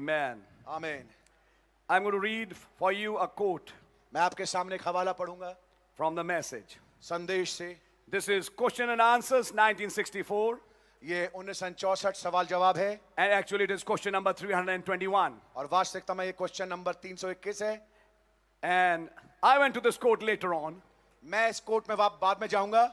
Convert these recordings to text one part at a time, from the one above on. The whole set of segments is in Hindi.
Amen. आमीन। I'm going to read for you a quote मैं आपके सामने एक हवाला पढ़ूंगा from the message. संदेश से। This is Question and Answers 1964, ये 1964 सवाल जवाब है and actually it is question number 321. और वास्तविकता में ये क्वेश्चन नंबर 321 है। And I went to this quote later on. मैं इस कोर्ट में बाद में जाऊंगा।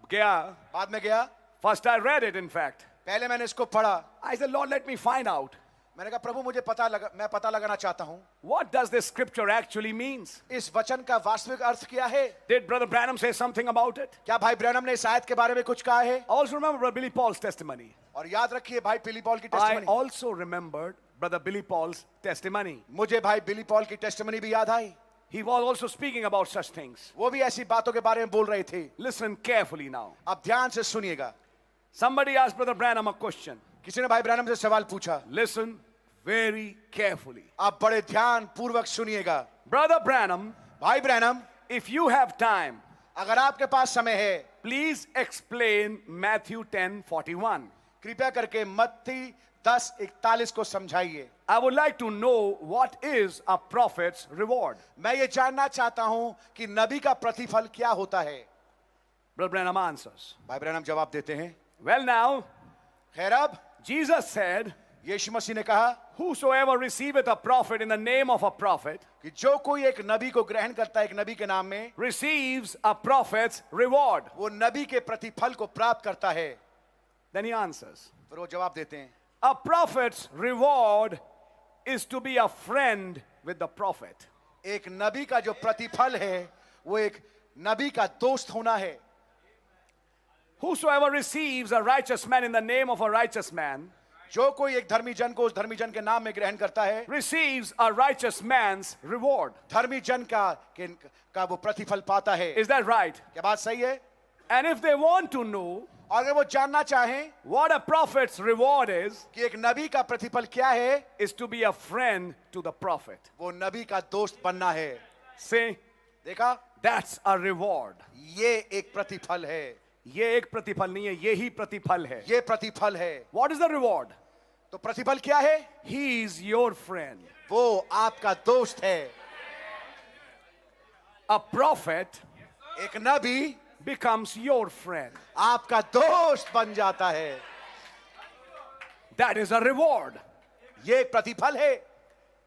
Gaya. बाद में गया। First I read it, in fact. पहले मैंने इसको पढ़ा। I said, Lord, let me find out. मैंने कहा प्रभु मैं पता लगाना चाहता हूँ What does this scripture actually means? इस वचन का वास्तविक अर्थ क्या है। Did Brother Branham say something about it? क्या भाई ब्रैनम ने इस आयत के बारे में कुछ कहा है। Also remember Brother Billy Paul's testimony. और याद रखिए भाई बिली पॉल की I testimony. also remembered Brother Billy Paul's testimony. मुझे भाई बिली पॉल की टेस्टिमनी भी याद आई। He was also speaking about such things. वो भी ऐसी बातों के बारे में बोल रहे थे। Listen carefully now. अब ध्यान से सुनिएगा। Somebody asked Brother Branham a question. किसी ने भाई ब्रैनम से सवाल पूछा। Listen very carefully. आप बड़े ध्यान पूर्वक सुनिएगा। Brother Branham, भाई Branham if you have time, अगर आपके पास समय है please explain Matthew 10:41. कृपया करके मत्ती 10:41 को समझाइए। I would like to know what is a prophet's reward. मैं ये जानना चाहता हूं कि नबी का प्रतिफल क्या होता है। Brother Branham answers. भाई ब्रैनम जवाब देते हैं। Well now, खैर अब Jesus said, यीशु मसीह ने कहा whosoever receiveth a prophet in the name of a prophet कि जो कोई एक नबी को ग्रहण करता है एक नबी के नाम में receives a prophet's reward. वो नबी के प्रतिफल को प्राप्त करता है। Then he answers, फिर वो जवाब देते हैं a prophet's reward is to be a friend with the prophet. एक नबी का जो प्रतिफल है वो एक नबी का दोस्त होना है। Whosoever receives a righteous man in the name of a righteous man जो कोई एक धर्मी जन को उस धर्मी जन के नाम में ग्रहण करता है receives a righteous man's reward. धर्मी जन का वो प्रतिफल पाता है। Is that right? क्या बात सही है। And if they want to know और अगर वो जानना चाहें what a prophet's reward is कि एक नबी का प्रतिफल क्या है is to be a friend to the prophet. वो नबी का दोस्त बनना है। See, देखा that's a reward. ये एक प्रतिफल है। ये एक प्रतिफल नहीं है, ये ही प्रतिफल है. ये प्रतिफल है। What is the reward? तो प्रतिफल क्या है। He is your friend. वो आपका दोस्त है। A prophet एक नबी becomes your friend. आपका दोस्त बन जाता है। That is a reward. ये एक प्रतिफल है।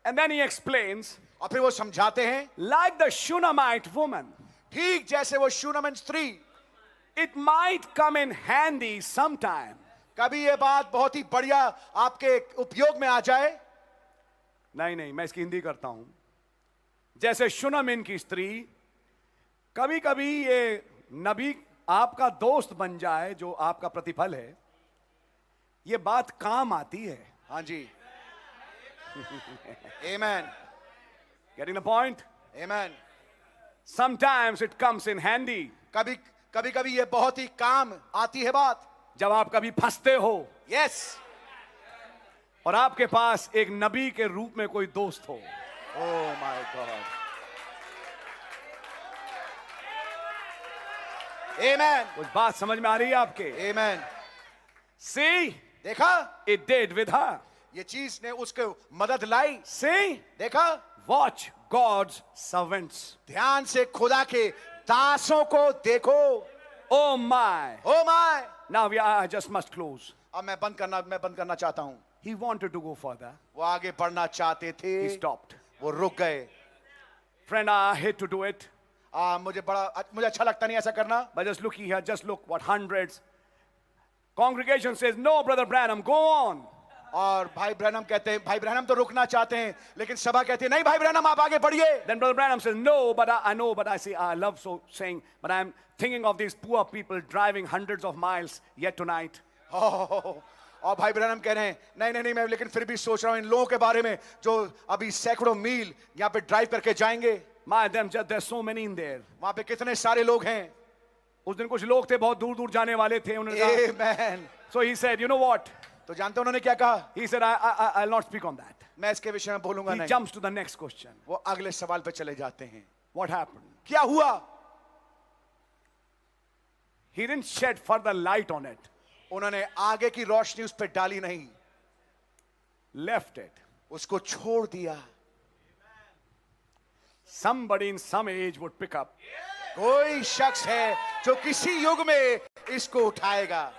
And then he explains, और फिर वो समझाते हैं like the Shunammite woman, ठीक जैसे वो शूनमिन स्त्री it might come in handy sometime. कभी ये बात बहुत ही बढ़िया आपके उपयोग में आ जाए। नहीं, मैं इसकी हिंदी करता हूं। जैसे शुनामिन की स्त्री कभी कभी ये नबी आपका दोस्त बन जाए जो आपका प्रतिफल है, ये बात काम आती है। हाँ जी। Amen. Getting the point? Amen. Sometimes it comes in handy. कभी ये बहुत ही काम आती है बात जब आप कभी फंसते हो यस और आपके पास एक नबी के रूप में कोई दोस्त हो। Oh my God. आमेन। कुछ बात समझ में आ रही है आपके? आमेन। See, देखा it did with her. ये चीज ने उसको मदद लाई। See, देखा watch God's servants. ध्यान से खुदा के दासों को देखो। Oh my. Oh my. Now I just must close. अब मैं बंद करना चाहता हूं। He wanted to go further. वो आगे बढ़ना चाहते थे। He stopped. वो रुक गए। Friend, I hate to do it. मुझे अच्छा लगता नहीं ऐसा करना। But just look here, just look what hundreds. Congregation says, no, Brother Branham, go on. और भाई ब्रैनम कहते हैं भाई ब्रैनम तो रुकना चाहते हैं लेकिन सभा कहती है नहीं भाई ब्रैनम आप आगे बढ़िए। Then Brother Branham says, no, but I know, but I say, I love so saying, but I'm thinking of these poor people driving hundreds of miles yet tonight. और भाई ब्रैनम कह रहे हैं नहीं मैं लेकिन फिर भी सोच रहा हूं इन लोगों के बारे में जो अभी सैकड़ों मील यहाँ पे ड्राइव करके जाएंगे। My, there's so many in there. वहां पे कितने सारे लोग हैं। उस दिन कुछ लोग थे बहुत दूर दूर जाने वाले थे उन्होंने कहा। Amen. So he said, you know what? तो जानते उन्होंने क्या कहा। He said, I'll not speak on that. मैं इसके विषय में बोलूंगा He नहीं। jumps to the next question. वो अगले सवाल पे चले जाते हैं। What happened? क्या हुआ। He didn't shed further light on it. उन्होंने आगे की रोशनी उस पर डाली नहीं। Left it. उसको छोड़ दिया। Somebody in some age would pick up. कोई शख्स है जो किसी युग में इसको उठाएगा।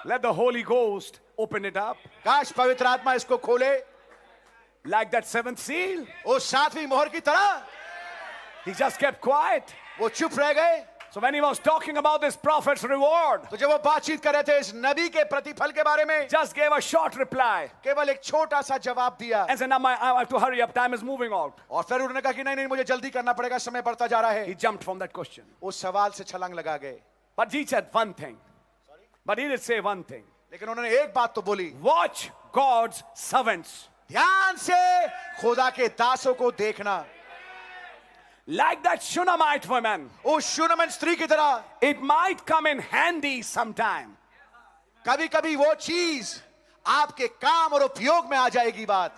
Let the Holy Ghost open it up. काश पवित्र आत्मा इसको खोले, Like that seventh seal. उस सातवीं मोहर की तरह। He just kept quiet. वो चुप रह गए। So when he was talking about this prophet's reward, तो जब वो बातचीत कर रहे थे इस नबी के प्रतिफल के बारे में, just gave a short reply केवल एक छोटा सा जवाब दिया and said, now I have to hurry up, time is moving out. और फिर उन्होंने कहा कि नहीं नहीं मुझे जल्दी करना पड़ेगा, समय बढ़ता जा रहा He है। jumped from that question. उस सवाल से छलांग लगा गए। But he said one thing. But he did say one thing. लेकिन उन्होंने एक बात तो बोली, Watch God's servants. ध्यान से खुदा के दासों को देखना। Like that Shunammite woman, उस शूनेमिन स्त्री की तरह it might come in handy sometime. कभी कभी वो चीज आपके काम और उपयोग में आ जाएगी। बात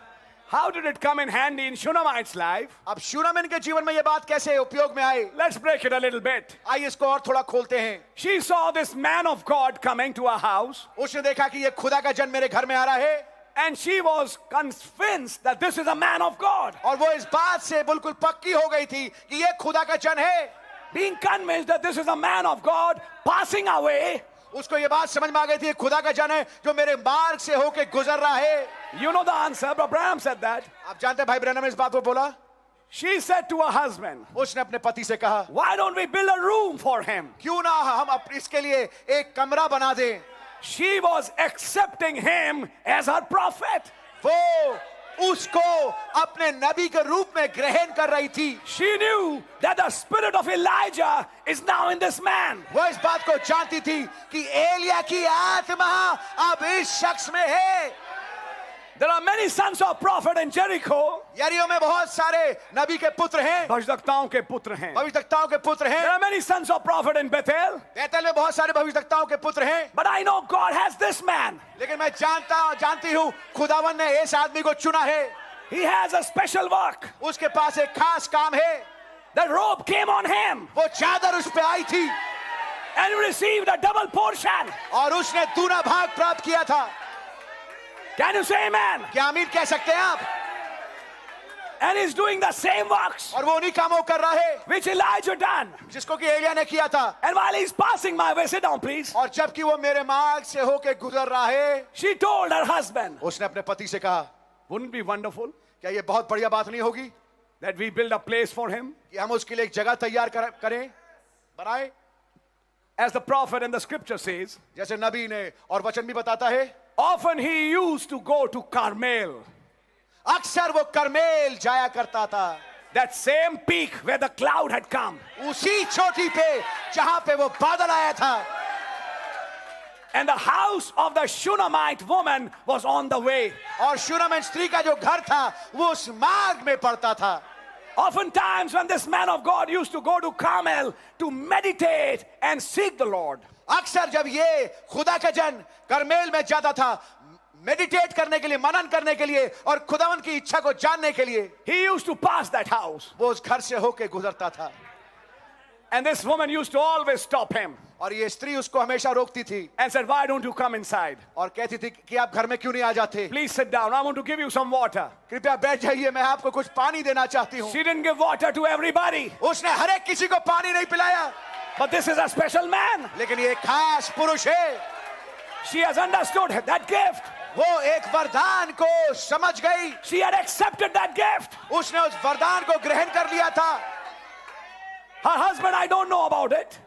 How did it come in handy in Shunammite's life? अब शूनेमिन के जीवन में ये बात कैसे उपयोग में आई, Let's break it a little bit. आइए इसको और थोड़ा खोलते हैं। She saw this man of God coming to her house, उसने देखा कि ये खुदा का जन मेरे घर में आ रहा है, and she was convinced that this is a man of God. और वो इस बात से बिल्कुल पक्की हो गई थी कि ये खुदा का जन है। Being convinced that this is a man of God passing away. उसको ये बात समझ में आ गई थी, ये खुदा का जन है जो मेरे मार्ग से होके गुजर रहा है। You know the answer. Abraham said that. आप जानते हैं भाई ब्रैनम ने इस बात को बोला। She said to her husband, उसने अपने पति से कहा, why don't we build a room for him? क्यों ना हम इसके लिए एक कमरा बना दें। She was accepting him as her prophet. वो उसको अपने नबी के रूप में ग्रहण कर रही थी। She knew that the spirit of Elijah is now in this man. वो इस बात को जानती थी कि एलिया की आत्मा अब इस शख्स में है। There are many sons of prophet in Jericho. यरीहो में बहुत सारे नबी के पुत्र हैं, भविष्यवक्ताओं के पुत्र हैं. भविष्यवक्ताओं के पुत्र There हैं। are many sons of prophet in Bethel. बैतल में बहुत सारे भविष्यवक्ताओं के पुत्र हैं। But I know God has this man. लेकिन मैं जानती हूँ खुदावन ने इस आदमी को चुना है। He has a special work. उसके पास एक खास काम है। The robe came on him वो चादर उस पे आई थी and he received a double portion. और उसने दूना भाग प्राप्त किया था। Can you say amen? क्या आमीन कह सकते हैं आप? And he's doing the same works और वो उन्हीं कामों कर रहा है which Elijah done. जिसको कि एलिया ने किया था। And while he's passing my way, sit down please. और जबकि वो मेरे मार्ग से होके गुजर रहा है, She told her husband, उसने अपने पति से कहा, wouldn't it be wonderful क्या ये बहुत बढ़िया बात नहीं होगी that we build a place for him? कि हम उसके लिए एक जगह तैयार करें, बनाए? As the prophet and the scripture says, जैसे नबी ने और वचन भी बताता है, often he used to go to Carmel, अक्सर वो करमेल जाया करता था। that same peak where the cloud had come. उसी चोटी पे जहां पे वो बादल आया था। And the house of the Shunammite woman was on the way. और शूनेमिन स्त्री का जो घर था वो उस मार्ग में पड़ता था। Oftentimes when this man of God used to go to Carmel to meditate and seek the Lord, अक्सर जब ये खुदा का जन करमेल में जाता था मेडिटेट करने के लिए, मनन करने के लिए और खुदावन की इच्छा को जानने के लिए, he used to pass that house. वो उस घर से होके गुजरता था। And this woman used to always stop him और ये स्त्री उसको हमेशा रोकती थी and said, why don't you come inside? और कहती थी कि आप घर में क्यों नहीं आ जाते? Please sit down. I want to give you some water. कृपया बैठ जाइए, मैं आपको कुछ पानी देना चाहती हूँ। She didn't give water to everybody. उसने हर एक किसी को पानी नहीं पिलाया, But this is a special man. लेकिन ये खास पुरुष है। She has understood that gift. वो एक वरदान को समझ गई। She had accepted that gift. उसने उस वरदान को ग्रहण कर लिया था। Her husband, I don't know about it.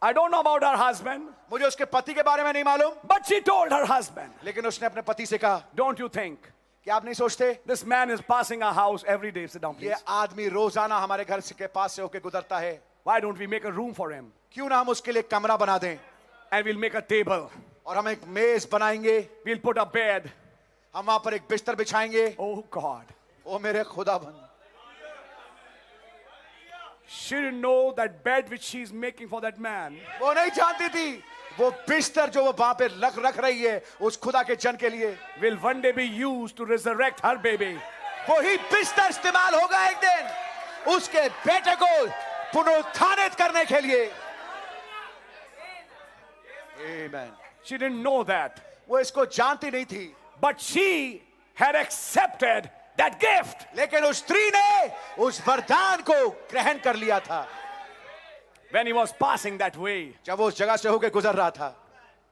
I don't know about her husband. मुझे उसके पति के बारे में नहीं मालूम, But she told her husband, लेकिन उसने अपने पति से कहा, don't you think क्या आप नहीं सोचते this man is passing our house every day? Sit down, ये please. आदमी रोजाना हमारे घर के पास से होके गुजरता है, Why don't we make a room for him? क्यों ना हम उसके लिए कमरा बना दें And we'll make a table. और हम एक मेज बनाएंगे, We'll put a bed. हम वहां पर एक बिस्तर बिछाएंगे। Oh God. ओ मेरे खुदाबंद, She didn't know that bed which she's making for that man वो नहीं जानती थी वो बिस्तर जो वो वहां पे रख रही है उस खुदा के जन के लिए, will one day be used to resurrect her baby. वही बिस्तर इस्तेमाल होगा एक दिन उसके बेटे को पुनरुत्थानित करने के लिए। Amen. She didn't know that. वो इसको जानती नहीं थी। But she had accepted that gift. लेकिन उस स्त्री ने उस वरदान को ग्रहण कर लिया था When he was passing that way, जब वो उस जगह से होकर गुजर रहा था।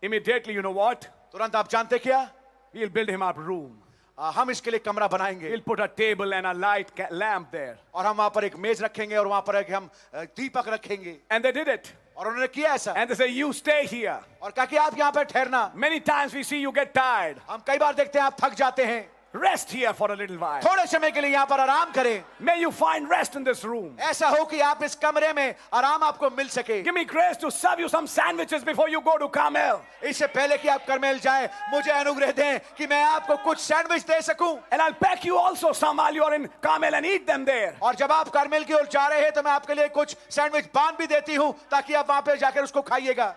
immediately, you know what? तुरंत आप जानते क्या? We'll build him up a room. हम इसके लिए कमरा बनाएंगे We'll put a table and a light lamp there. और हम वहां पर एक मेज रखेंगे और वहां पर एक हम दीपक रखेंगे। And they did it. और उन्होंने किया ऐसा And they say, you stay here. और कहा कि आप यहाँ पर ठहरना। Many times we see you get tired. हम कई बार देखते हैं आप थक जाते हैं, Rest here for a little while. थोड़े समय के लिए यहाँ पर आराम करें। May you find rest in this room. ऐसा हो कि आप इस कमरे में आराम आपको मिल सके। Give me grace to serve you some sandwiches before you go to Carmel. इससे पहले कि आप करमेल जाएं, मुझे अनुग्रह दें कि मैं आपको कुछ सैंडविच दे सकूं। And I'll pack you also some while you're in Carmel and eat them there. और जब आप करमेल की ओर जा रहे हैं तो मैं आपके लिए कुछ सैंडविच बांध भी देती हूं ताकि आप वहां पे जाकर उसको खाइएगा।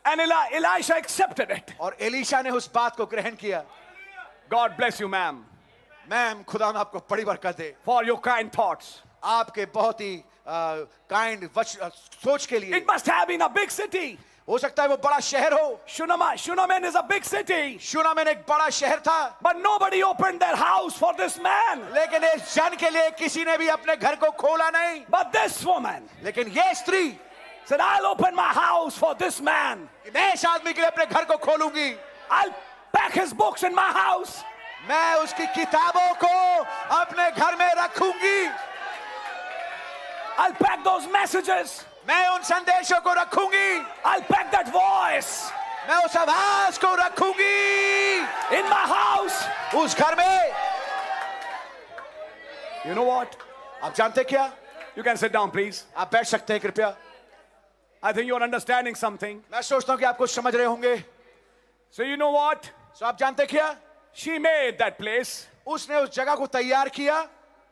And Elisha accepted it. और एलीशा ने उस बात को ग्रहण किया। God bless you, ma'am, ma'am, खुदा में आपको बड़ी बरकत दे for your kind thoughts. आपके बहुत ही काइंड सोच के लिए। It must have been a big city. हो सकता है वो बड़ा शहर हो। Shunaman is a big city. शूनामेन एक बड़ा शहर था, But nobody opened their house for this man. लेकिन इस जन के लिए किसी ने भी अपने घर को खोला नहीं। But this woman लेकिन ये स्त्री said, I'll open my house for this man. मैं इस आदमी के लिए अपने घर को खोलूंगी। I'll pack his books in my house. मैं उसकी किताबों को अपने घर में रखूंगी। I'll pack those messages. मैं उन संदेशों को रखूंगी। I'll pack that voice मैं उस आवाज को रखूंगी in my house. उस घर में। You know what? आप जानते क्या? You can sit down, please. आप बैठ सकते हैं कृपया। I think you're understanding something. मैं सोचता हूं कि आप कुछ समझ रहे होंगे। So you know what? तो आप जानते क्या? She made that place. उसने उस जगह को तैयार किया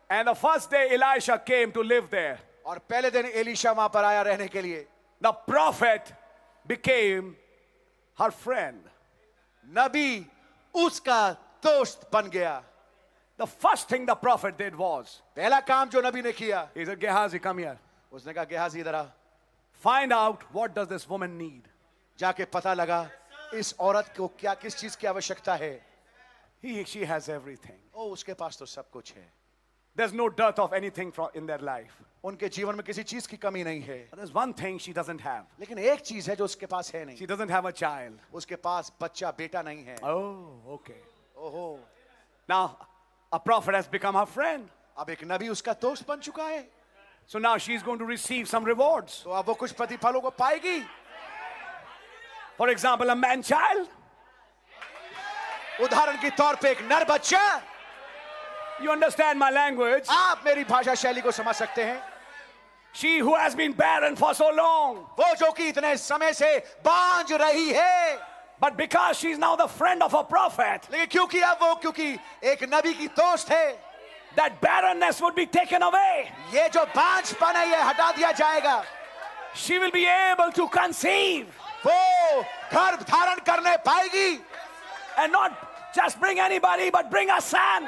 And the first day Elisha came to live there. और पहले दिन एलीशा वहां पर आया रहने के लिए। The prophet became her friend. नबी उसका दोस्त बन गया। The first thing the prophet did was, पहला काम जो नबी ने किया, he said, Gehazi, come here. उसने कहा गेहाजी इधर आ। Find out what does this woman need. जाके पता लगा इस औरत को क्या किस चीज की आवश्यकता है। She has everything. ओ, उसके पास तो सब कुछ है। There's no dearth of anything in their life. उनके जीवन में किसी चीज की कमी नहीं है। But there's one thing she doesn't have. लेकिन एक चीज है जो उसके पास है नहीं। She doesn't have a child. उसके पास बच्चा बेटा नहीं है। Oh, okay. ओहो, Now, a prophet has become her friend. अब एक नबी उसका दोस्त बन चुका है। So now she's going to receive some rewards. तो अब वो कुछ प्रतिफलों को पाएगी। For example, a man child. उदाहरण के तौर पे एक नर बच्चा। You understand my language? आप मेरी भाषा शैली को समझ सकते हैं। She who has been barren for so long. वो जो कि इतने समय से बांझ रही है, But because she's now the friend of a prophet, लेकिन क्योंकि एक नबी की दोस्त है, that barrenness would be taken away. ये जो बांझपन है ये हटा दिया जाएगा। She will be able to conceive वो गर्भ धारण करने पाएगी and not just bring anybody, but bring a son.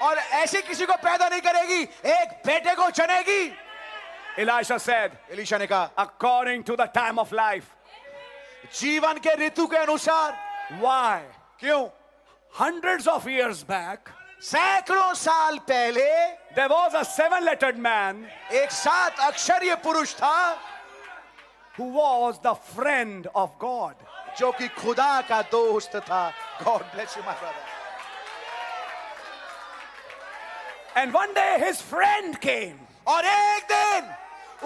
और ऐसे किसी को पैदा नहीं करेगी, एक बेटे को जनेगी। Elisha said, एलीशा ने कहा, according to the time of life. जीवन के ऋतु के अनुसार। Why? क्यों? Hundreds of years back, सैकड़ों साल पहले there was a 7-lettered man एक 7 अक्षरीय पुरुष था who was the friend of God. जो कि खुदा का दोस्त था। God bless you, my brother. And one day his friend came, और एक दिन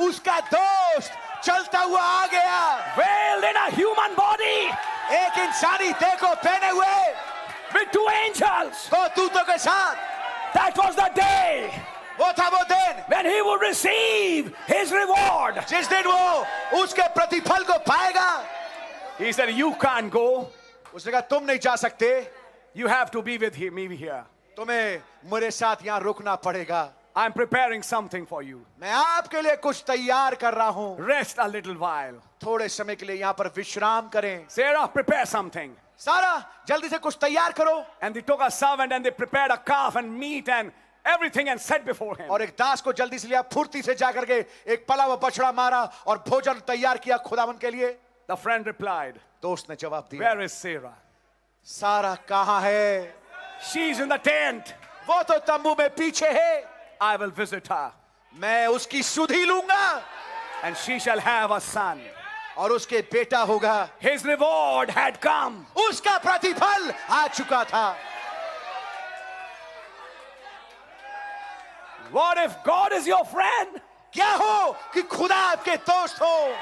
उसका दोस्त चलता हुआ आ गया, veiled in a human body, एक इंसानी देह को पहने हुए, with 2 angels. 2 दूतों के साथ। That was the day वो था वो दिन when he would receive his reward. जिस दिन वो उसके प्रतिफल को पाएगा। He said, you can't go. उसने कहा तुम नहीं जा सकते, You have to be with me here. तुम्हें मेरे साथ यहाँ रुकना पड़ेगा। I'm preparing something for you. मैं आपके लिए कुछ तैयार कर रहा हूँ। Rest a little while. थोड़े समय के लिए यहाँ पर विश्राम करें। Sarah, prepare something. सारा जल्दी से कुछ तैयार करो। And they took a servant and they prepared a calf and meat and everything and set before him. और एक दास को जल्दी से लिया, फुर्ती से जाकर के एक पला हुआ बछड़ा मारा और भोजन तैयार किया खुदावन के लिए। The friend replied, दोस्त ने जवाब दिया, where is Sarah? सारा कहाँ है? She's in the tent. वो तो तंबू में पीछे है, I will visit her, मैं उसकी सुधि लूंगा and she shall have a son. और उसके बेटा होगा. His reward had come. उसका प्रतिफल आ चुका था. What if God is your friend? क्या हो कि खुदा आपके दोस्त हो?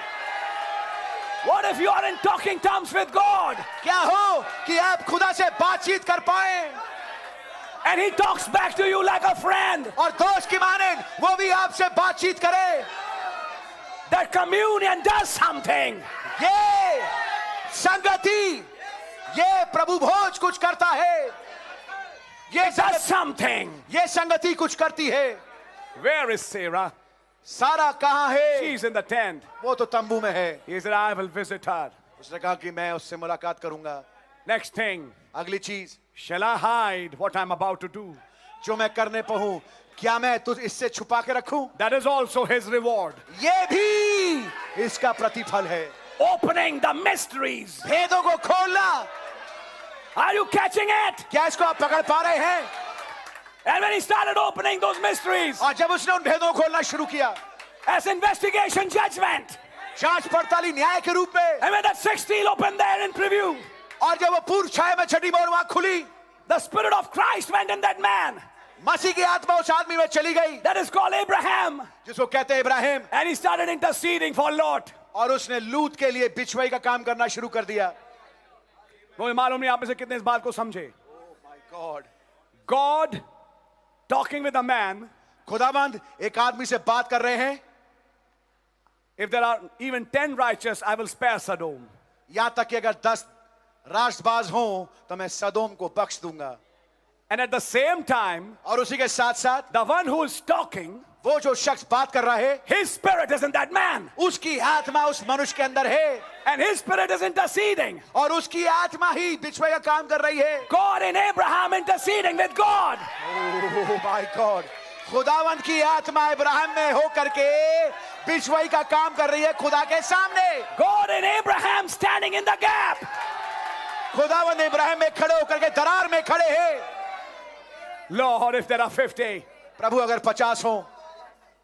What if you are in talking terms with God क्या हो कि आप खुदा से बातचीत कर पाए and He talks back to you like a friend? और दोस्त की मानें वो भी आपसे बातचीत करे. That communion does something. ये संगति, ये प्रभु भोज कुछ करता है. It does something. ये संगति कुछ करती है. Where is Sarah? सारा कहाँ है? She's in the tent. वो तो तंबू में है. He said, I will visit her. उसने कहा कि मैं उससे मुलाकात करूंगा. Next thing, अगली चीज, shall I hide what I'm about to do? जो मैं करने पहूं, क्या मैं तुझ इससे छुपा के रखूं? That is also His reward. ये भी इसका प्रतिफल है. Opening the mysteries. भेदों को खोलना. Are you catching it? क्या इसको आप पकड़ पा रहे हैं? And when He started opening those mysteries, और जब उसने उन भेदों को खोलना शुरू किया, as investigation judgment, जांच पड़ताली न्याय के रूप में, and when that sixth seal opened there in preview, और जब वो पूर्व छाया में छठी मोहर वहां खुली, the Spirit of Christ went in that man. मसीह की आत्मा उस आदमी में चली गई, That is called Abraham. जिसको कहते हैं Ibrahim. And he started interceding for Lot. और उसने लूत के लिए बिछुआई का काम करना शुरू कर दिया. मुझे मालूम नहीं आप में से कितने इस बात को समझे. My God. God talking with a man. खुदाबंद एक आदमी से बात कर रहे हैं. If there are even 10 righteous, I will spare Sodom. यहां तक कि अगर 10 राष्ट्रबाज हों तो मैं सदोम को बख्श दूंगा. And at the same time, और उसी के साथ साथ the one who is talking, वो जो शख्स बात कर रहा है, his spirit is in that man. उसकी आत्मा उस मनुष्य के अंदर है. And his spirit is interceding. और उसकी आत्मा ही बिछुआई का काम कर रही है. God in Abraham interceding with God. Oh my God. खुदावंत की आत्मा इब्राहिम में हो करके बिछुआई का काम कर रही है खुदा के सामने. God in Abraham standing in the gap. खुदावंत इब्राहिम में खड़े होकर के दरार में खड़े हैं. Lord, if there are 50, प्रभु अगर 50 हो,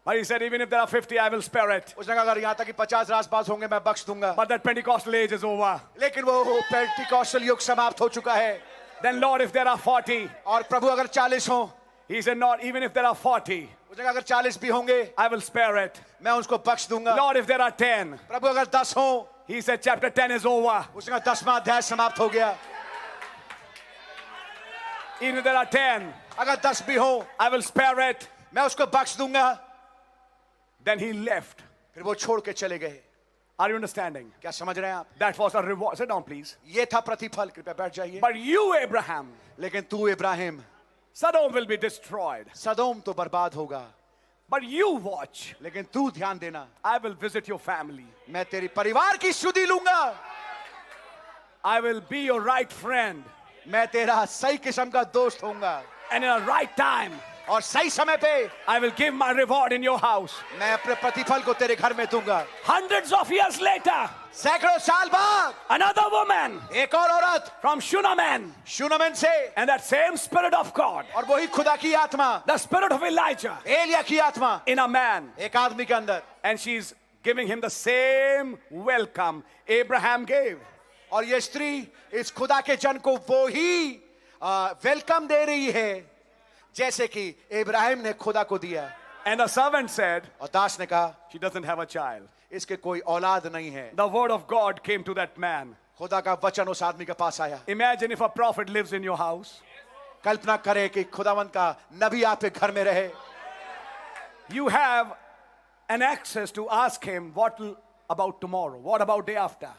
but He said, even if there are 50, I will spare it. उसने कहा अगर यहाँ तक कि 50 राष्ट्रबाज होंगे मैं बख्श दूंगा. But that Pentecostal age is over. लेकिन वो पेंटिकॉस्टल युग समाप्त हो चुका है. Then, Lord, if there are 40, और प्रभु अगर 40 हो, He said, not even if there are 40, उसने कहा अगर 40 भी होंगे I will spare it. मैं उसको बख्श दूंगा. Lord, if there are 10, प्रभु अगर 10 हो, He said, chapter 10 is over. उसने कहा 10वां अध्याय समाप्त हो गया. Even if there are 10, अगर 10 भी हो, I will spare it. मैं उसको बख्श दूंगा. Then He left. फिर वो छोड़ के चले गए. Are you understanding? क्या समझ रहे हैं आप? That was a reward. Sit down, please. ये था प्रतिफल. कृपया बैठ जाइए. But you, Abraham, लेकिन तू Ibrahim, Sodom will be destroyed. सदोम तो बर्बाद होगा. But you watch. लेकिन तू ध्यान देना, I will visit your family. मैं तेरी परिवार की सुधि लूंगा. I will be your right friend. मैं तेरा सही किस्म का दोस्त होऊंगा. And in a right time, और सही समय पे I will give my reward in your house. मैं अपने प्रतिफल को तेरे घर में दूंगा. Hundreds of years later, सैकड़ों साल बाद another woman एक और औरत from Shunammon, शूनमिन से, and that same Spirit of God, और वही खुदा की आत्मा, the Spirit of Elijah, Elia की आत्मा in a man, एक आदमी के अंदर, and she's giving him the same welcome Abraham gave. और ये स्त्री इस खुदा के जन को वो ही वेलकम दे रही है जैसे कि इब्राहिम ने खुदा को दिया. And the servant said, और दास ने कहा she doesn't have a child. इसके कोई औलाद नहीं है. The word of God came to that man. खुदा का वचन उस आदमी के पास आया. Imagine if a prophet lives in your house. कल्पना करें कि खुदावंत का नबी आपके घर में रहे. You have an access to ask him what about tomorrow, what about day after,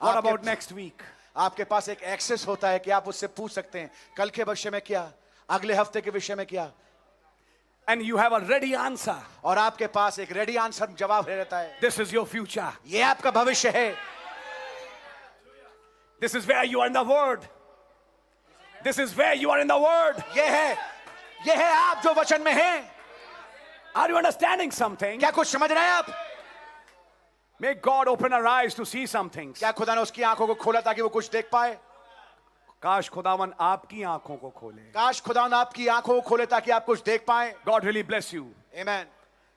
what about next week. आपके पास एक एक्सेस होता है कि आप उससे पूछ सकते हैं कल के विषय में क्या, अगले हफ्ते के विषय में क्या. And you have a ready answer. और आपके पास एक रेडी आंसर जवाब रहता है. This is your future. ये आपका भविष्य है. This is where you are in the word. This is where you are in the word. ये है आप जो वचन में हैं. Are you understanding something? क्या कुछ समझ रहे हैं आप? May God open our eyes to see some things. क्या खुदा ने उसकी आंखों को खोला ताकि वो कुछ देख पाए? काश खुदावन आपकी आंखों को खोले. काश खुदा आपकी आंखों को खोले ताकि आप कुछ देख पाए. God really bless you. आमीन.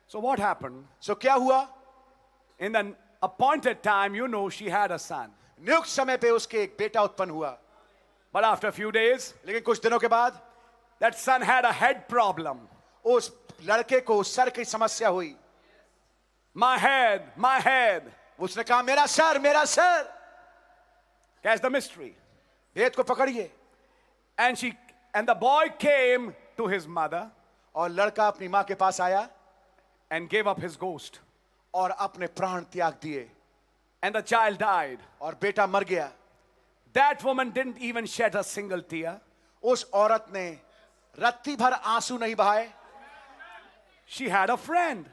So what happened? सो क्या हुआ? In the appointed time, you know, she had a son. नियुक्त समय पे उसके एक बेटा उत्पन्न हुआ. But after a few days, लेकिन कुछ दिनों के बाद that son had a head problem. उस लड़के को सर की समस्या हुई. My head, my head. उसने कहा मेरा सर, मेरा सर. Catch the mystery. भेद को पकड़िए. And the boy came to his mother और लड़का अपनी मां के पास आया and gave up his ghost. और अपने प्राण त्याग दिए. And the child died. और बेटा मर गया. That woman didn't even shed a single tear. उस औरत ने रत्ती भर आंसू नहीं बहाए. She had a friend.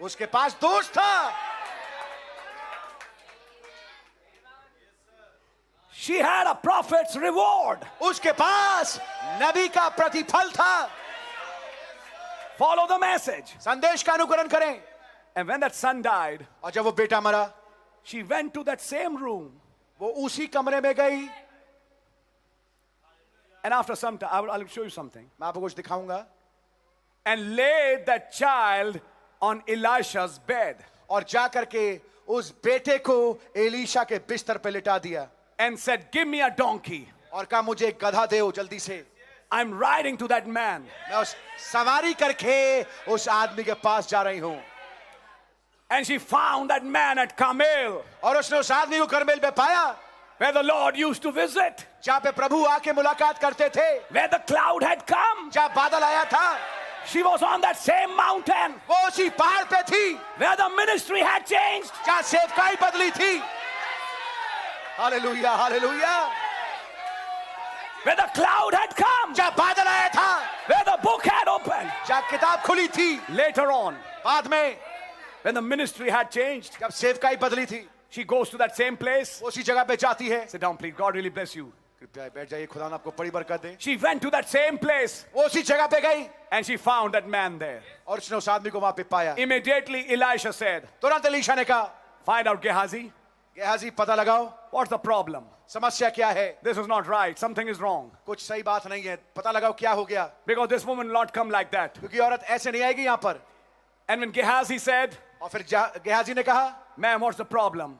उसके पास दोस्त था. She had a prophet's reward. उसके पास नबी का प्रतिफल था. Follow the message. संदेश का अनुकरण करें. And when that son died, और जब वो बेटा मरा, she went to that same room. वो उसी कमरे में गई. And after some time, I'll show you something. मैं आपको कुछ दिखाऊंगा. And laid that child on Elisha's bed. और जा करके उस बेटे को एलीशा के बिस्तर पे लिटा दिया. And said, give me a donkey. और कहा मुझे एक गधा दे जल्दी से. I'm riding to that man. मैं उस सवारी करके उस आदमी के पास जा रही हूं. And she found that man at Carmel, और उसने उस आदमी को करमेल में पाया. where the Lord used to visit, जहां पे प्रभु आके मुलाकात करते थे. where the cloud had come. जहां बादल आया था. She was on that same mountain, वो उसी पहाड़ पे थी. where the ministry had changed. जहां सेवकाई बदली थी. Hallelujah, hallelujah. Where the cloud had come, जहां बादल आया था. where the book had opened. जहां किताब खुली थी. Later on, बाद में when the ministry had changed, जब सेवकाई बदली थी, she goes to that same place. उसी जगह पे जाती है. Sit down, please. God really bless you. कृपया बैठ जाइए. खुदा ने आपको बड़ी बरकत दे. She went to that same place वो उसी जगह पे गई and she found that man there. और उसने उस आदमी को वहां पे पाया. Immediately, Elisha said, तुरंत एलीशा ने कहा, find out Gehazi. गेहाजी पता लगाओ. What's the problem? समस्या क्या है? This is not right. Something is wrong. कुछ सही बात नहीं है. पता लगाओ क्या हो गया. Because this woman will not come like that. क्योंकि औरत ऐसे नहीं आएगी यहाँ पर. And when Gehazi said, और फिर गेहाजी ने कहा, ma'am, what's the problem?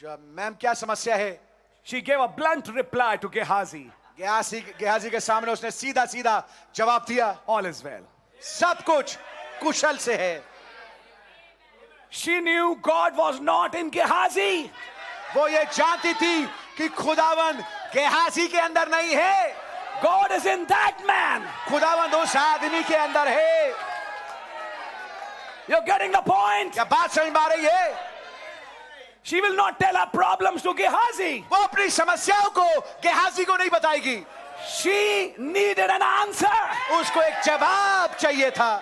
Ma'am क्या समस्या है? She gave a blunt reply to Gehazi. Gehazi के सामने उसने सीधा सीधा जवाब दिया. All is well. सब कुछ कुशल से है. She knew God was not in Gehazi. वो ये जानती थी कि खुदावन गेहाजी के अंदर नहीं है. God is in that man. खुदावन उस आदमी के अंदर है. You're getting the point? क्या बात समझ में आ रही है? She will not tell her problems to Gehazi. वो अपनी समस्याओं को गेहाजी को नहीं बताएगी. She needed an answer. उसको एक जवाब चाहिए था.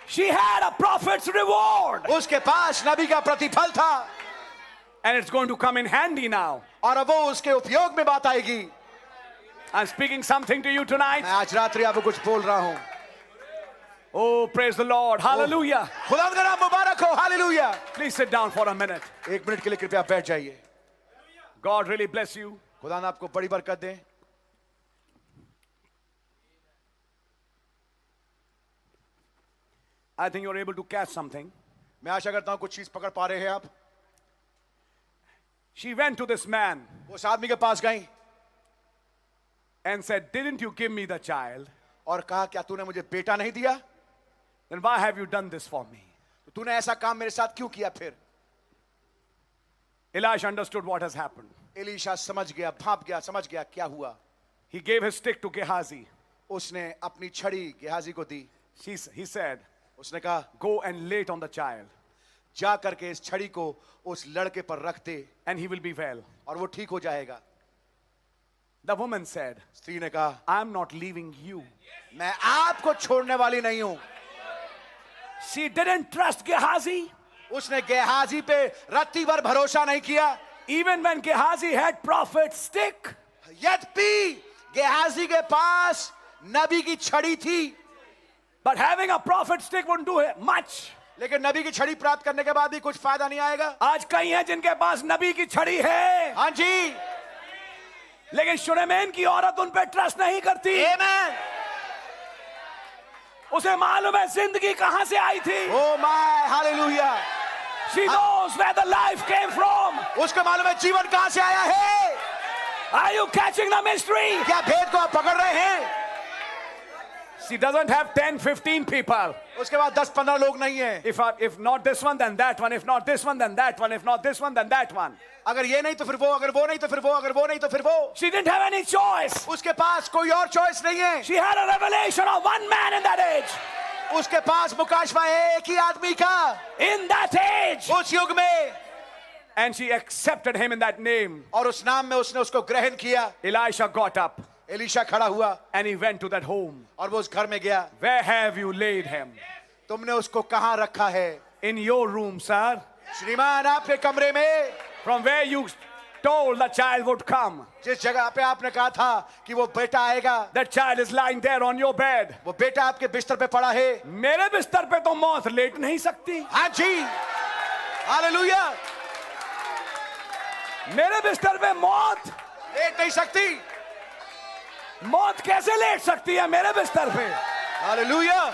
She had a prophet's reward. उसके पास नबी का प्रतिफल था. And it's going to come in handy now. और अब वो उसके उपयोग में बात आएगी. I'm speaking something to you tonight. मैं आज रात्रि आपको कुछ बोल रहा हूं. Oh, praise the Lord. Hallelujah. खुदा का नाम मुबारक हो. Hallelujah. Please sit down for a minute. एक मिनट के लिए कृपया बैठ जाइए. God really bless you. खुदा ने आपको बड़ी बरकत दे. I think you're able to catch something. मैं आशा करता हूं कुछ चीज पकड़ पा रहे हैं आप. She went to this man उस आदमी के पास गई and said, didn't you give me the child? और कहा क्या तूने मुझे बेटा नहीं दिया? Then why have you done this for me? तो तूने ऐसा काम मेरे साथ क्यों किया फिर? Elisha understood what has happened. Elisha समझ गया, भाप गया, समझ गया क्या हुआ. He gave his stick to Gehazi. उसने अपनी छड़ी गेहाजी को दी. He said, उसने कहा go and lay it on the child जा करके इस छड़ी को उस लड़के पर रख दे and he will be well. और वो ठीक हो जाएगा. The woman said, स्त्री ने कहा I'm not leaving you. मैं आपको छोड़ने वाली नहीं हूं. She didn't trust Gehazi. उसने गेहाजी पे रत्ती भर भरोसा नहीं किया. Even when Gehazi had prophet's stick. यद्यपि गेहाजी के पास नबी की छड़ी थी. But having a prophet's stick wouldn't do much. लेकिन नबी की छड़ी प्राप्त करने के बाद भी कुछ फायदा नहीं आएगा. आज कई हैं जिनके पास नबी की छड़ी है. हाँ जी. लेकिन शुनेमेन की औरत उन पे ट्रस्ट नहीं करती। Amen. उसे मालूम है जिंदगी कहां से आई थी। Oh my, hallelujah. She knows where the life came from. उसको मालूम है जीवन कहां से आया है। Are you catching the mystery? क्या भेद को आप पकड़ रहे हैं? She doesn't have 10-15 people. उसके बाद 10-15 लोग नहीं है। If not this one, then that one. If not this one, then that one. If not this one, then that one. अगर ये नहीं तो फिर वो, अगर वो नहीं तो फिर वो, अगर वो नहीं तो फिर वो। She didn't have any choice. उसके पास कोई और चॉइस नहीं है। She had a revelation of one man in that age. उसके पास मुकाशवा है एक ही आदमी का In that age. उस युग में, And she accepted him in that name. और उस नाम में उसने उसको ग्रहण किया। Elisha got up एलीशा खड़ा हुआ and he went to that home. और वो उस घर में गया। Where have you laid him? तुमने उसको कहाँ रखा है? In your room, sir. श्रीमान आपके कमरे में, From where you told the child would come. जिस जगह पे आपने कहा था कि वो बेटा आएगा, That child is lying there on your bed. वो बेटा आपके बिस्तर पे पड़ा है। मेरे बिस्तर पे तो मौत लेट नहीं सकती। हाँ जी, हालेलुया। मेरे बिस्तर पे मौत लेट नहीं सकती। मौत कैसे लेट सकती है मेरे बिस्तर पे? Hallelujah.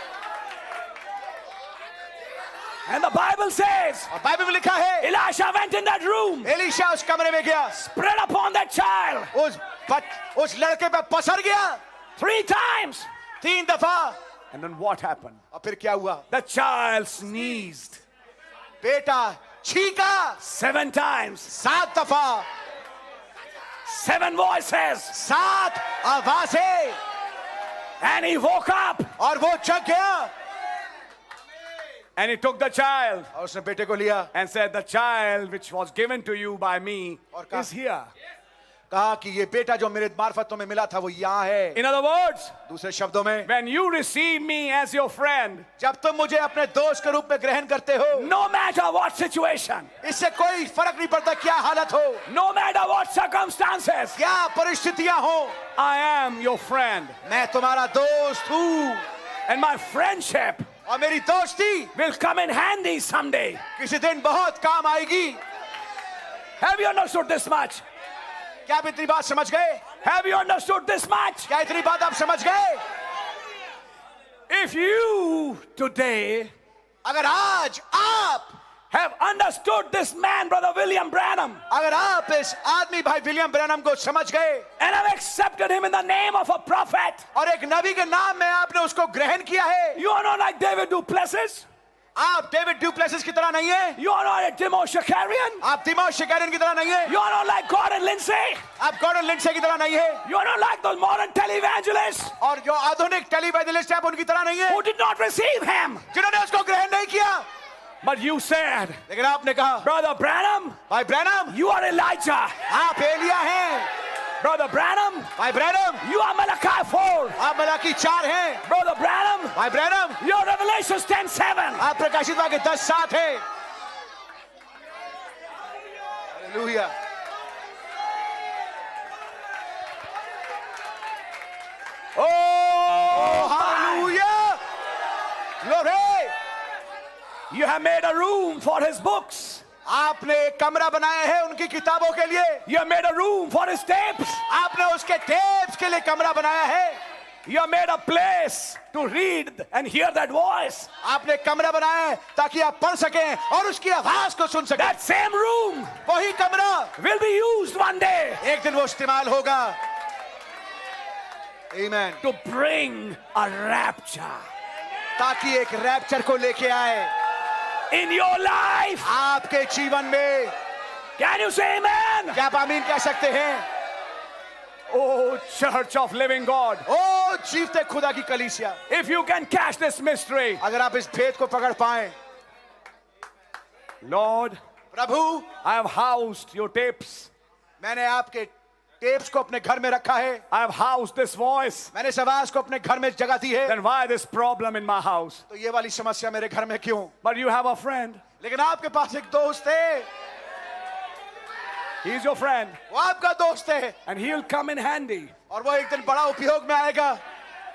And the Bible says और बाइबल में लिखा है, Elisha went in that room, Elisha उस कमरे में गया, spread upon that child उस लड़के पे पसर गया 3 times. 3 दफा। And then what happened? और फिर क्या हुआ? The child sneezed बेटा छींका 7 times. 7 दफा, 7 voices. 7 आवाजें, And he woke up और वो जग गया। and he took the child और उसने बेटे को लिया, and said, the child which was given to you by me और कहा- is here. कहा कि ये बेटा जो मेरे मार्फत तुम्हें मिला था वो यहाँ है। In other words, दूसरे शब्दों में, when you receive me as your friend, जब तुम मुझे अपने दोस्त के रूप में ग्रहण करते हो, no matter what situation, इससे कोई फर्क नहीं पड़ता क्या हालत हो, no matter what circumstances, क्या परिस्थितियां हो, I am your friend. मैं तुम्हारा दोस्त हूँ। And my friendship और मेरी दोस्ती will come in handy someday. किसी दिन बहुत काम आएगी। Have you understood this much? क्या आप इतनी बात समझ गए? Have you understood this much? क्या इतनी बात आप समझ गए? If you today अगर आज आप, have understood this man, Brother William Branham, अगर आप इस आदमी भाई विलियम ब्रैनम को समझ गए and have accepted him in the name of a prophet, और एक नबी के नाम में आपने उसको ग्रहण किया है, you are not like David Duplessis, आप डेविड ड्यूप्लेसिस की तरह नहीं है, you are not like Timo Shakarian, आप तिमोथी शिकारियन की तरह नहीं है, you are not like Gordon Lindsay, आप गॉर्डन लिंडसे की तरह नहीं है, you are not like those modern televangelists और जो आधुनिक टेलीविजनिस्ट हैं आप उनकी तरह नहीं है, who did not receive him. जिन्होंने उसको ग्रहण नहीं किया। But you said, लेकिन आपने कहा, Brother Branham, भाई ब्रैनम you are Elijah. आप एलिया हैं, Brother Branham, भाई ब्रैनम you are Malachi 4. आप मलाकी 4 हैं, Brother Branham, भाई ब्रैनम you're Revelations 10:7. आप प्रकाशित वाक्य 10:7 हैं। Hallelujah. Oh, hallelujah. Glory. you have made a room for his books. आपने एक कमरा बनाया है उनकी किताबों के लिए, You have made a room for his tapes. आपने उसके टेप्स के लिए कमरा बनाया है, You have made a place to read and hear that voice. आपने कमरा बनाया है ताकि आप पढ़ सकें और उसकी आवाज को सुन सकें। That same room वही कमरा will be used one day एक दिन वो इस्तेमाल होगा। आमीन। to bring a rapture ताकि एक रैप्चर को लेके आए in your life. आपके जीवन में। Can you say amen? क्या आप आमीन कह सकते हैं? Oh, Church of Living God. ओ जीवते खुदा की कलीसिया, If you can catch this mystery, अगर आप इस भेद को पकड़ पाए, Lord, Prabhu I have housed your tapes. मैंने आपके टेप्स को अपने घर में रखा है, I have housed this voice. मैंने इस आवाज को अपने घर में जगह दी है, Then why this problem in my house? तो ये वाली समस्या मेरे घर में क्यों? But you have a friend. लेकिन आपके पास एक दोस्त है, He's your friend. वो आपका दोस्त है And he'll come in handy. और वो एक दिन बड़ा उपयोग में आएगा।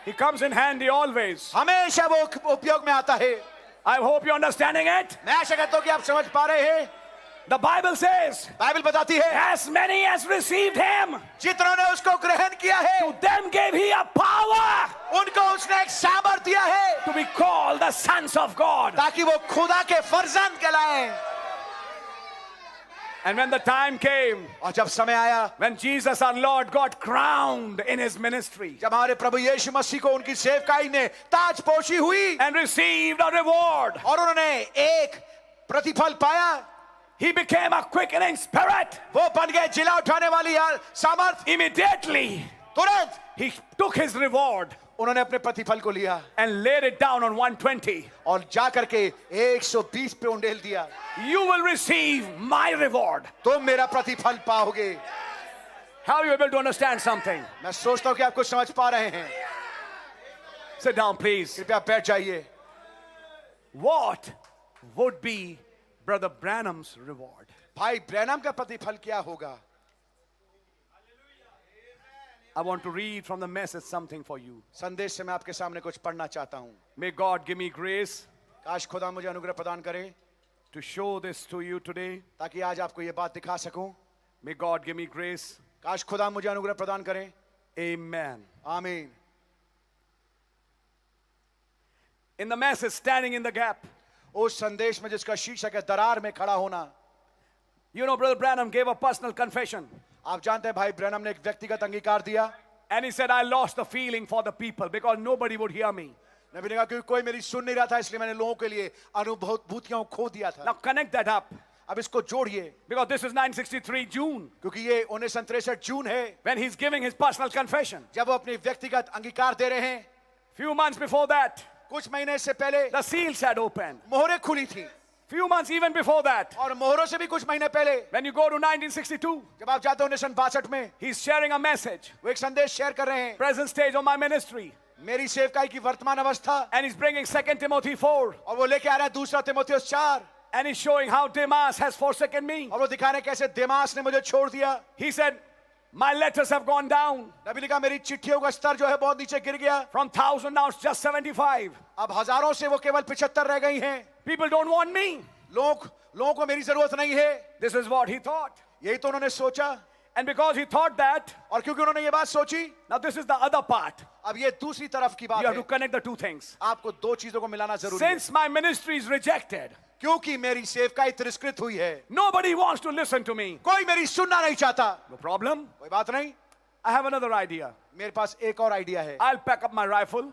He comes in handy always. हमेशा वो उपयोग में आता है। I hope you're understanding it. मैं आशा करता हूं कि आप समझ पा रहे हैं। The Bible says, बाइबल बताती है as many as received him, जितनों ने उसको ग्रहण किया है to them gave he a power उनको उसने एक सामर्थ दिया है to be called the sons of God. ताकि वो खुदा के फर्जंद कहलाएं। And when the time came, और जब समय आया, when Jesus our Lord got crowned in his ministry जब हमारे प्रभु यीशु मसीह को उनकी सेवकाई ने ताजपोशी हुई and received a reward, और उन्होंने एक प्रतिफल पाया, he became a quickening spirit. वो बन गए जिला उठाने वाली सामर्थ। Immediately, तुरंत he took his reward उन्होंने अपने प्रतिफल को लिया and laid it down on 120. और जाकर के 120 पे उंडेल दिया। You will receive my reward. तुम मेरा प्रतिफल पाओगे। How are you able to understand something? मैं सोचता हूं कि आप कुछ समझ पा रहे हैं। Sit down, please. कृपया बैठ जाइए। What would be Brother Branham's reward? भाई ब्रैनम का प्रतिफल क्या होगा? I want to read from the message something for you. संदेश से मैं आपके सामने कुछ पढ़ना चाहता हूं। May God give me grace काश खुदा मुझे अनुग्रह प्रदान करे to show this to you today. ताकि आज आपको ये बात दिखा सकूं। May God give me grace. काश खुदा मुझे अनुग्रह प्रदान करे। Amen. आमीन। In the message, standing in the gap. उस संदेश में जिसका शीर्षक है दरार में खड़ा होना। You know, Brother Branham gave a personal confession. आप जानते हैं भाई ब्रैनम ने एक व्यक्तिगत अंगीकार दिया। And he said, I lost the feeling for the people because nobody would hear me. नबी ने कहा कि कोई मेरी सुन नहीं रहा था इसलिए मैंने लोगों के लिए अनुभूतियों खो दिया था। Now connect that up. अब इसको जोड़िए Because this is 963 June क्योंकि ये 1963 जून है when he's giving his personal confession. जब वो अपनी व्यक्तिगत अंगीकार दे रहे हैं। Few months before that, कुछ महीने से पहले the seals had opened. मोहरें खुली थी Few months even before that, और मोहरों से भी कुछ महीने पहले when you go to 1962, जब आप जाते हो 1962 में he's sharing a message. वो एक संदेश शेयर कर रहे हैं। Present stage of my ministry. मेरी सेवकाई की वर्तमान अवस्था And he's bringing 2 Timothy 4. और वो लेके आ रहा है दूसरा तीमुथियुस 4 And he's showing how Demas has forsaken me. और वो दिखा रहे हैं कैसे देमास ने मुझे छोड़ दिया। He said, my letters have gone down नबी ने कहा मेरी चिट्ठियों का स्तर जो है बहुत नीचे गिर गया। from 1,000 now it's just 75. अब हजारों से वो केवल 75 रह गई हैं। People don't want me. लोगों को मेरी जरूरत नहीं है। This is what he thought. यही तो उन्होंने सोचा And because he thought that, और क्योंकि उन्होंने ये बात सोची, now this is the other part. अब ये दूसरी तरफ की बात You have है। to connect the two things. आपको दो चीजों को मिलाना जरूरी है। Since my ministry is rejected, क्योंकि मेरी सेवकाई तिरस्कृत हुई है, nobody wants to listen to me. कोई मेरी सुनना नहीं चाहता। No problem. कोई बात नहीं। I have another idea. मेरे पास एक और आइडिया है। I'll pack up my rifle.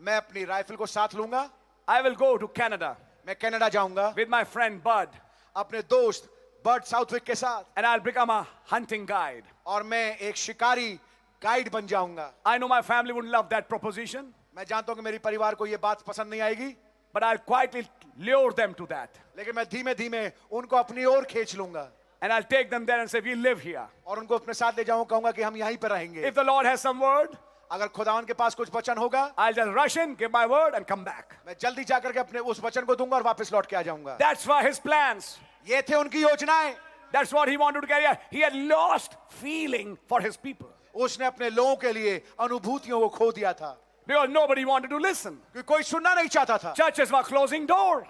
मैं अपनी राइफल को साथ लूंगा। I will go to Canada मैं कनाडा जाऊंगा with my friend Bud. अपने दोस्त बर्ड साउथविक के साथ And I'll become a hunting guide. और मैं एक शिकारी गाइड बन जाऊंगा। I know my family wouldn't love that proposition, मैं जानता हूं कि मेरी परिवार को ये बात पसंद नहीं आएगी, but I'll quietly lure them to that. लेकिन मैं धीमे धीमे उनको अपनी ओर खींच लूंगा And I'll take them there and say, we live here. और उनको अपने साथ ले जाऊंगा, कहूंगा कि हम यहीं पर रहेंगे। If the Lord has some word, अगर खुदावन के पास कुछ वचन होगा, I'll just rush in, give my word, and come back. मैं जल्दी जाकर के अपने उस वचन को दूंगा और वापस लौट के आ जाऊंगा। That's why his plans. ये थे उनकी योजनाएं। That's what he wanted to carry out. He had lost feeling for his people उसने अपने लोगों के लिए अनुभूतियों को खो दिया था because nobody wanted to listen. क्योंकि कोई सुनना नहीं चाहता था। Churches were closing door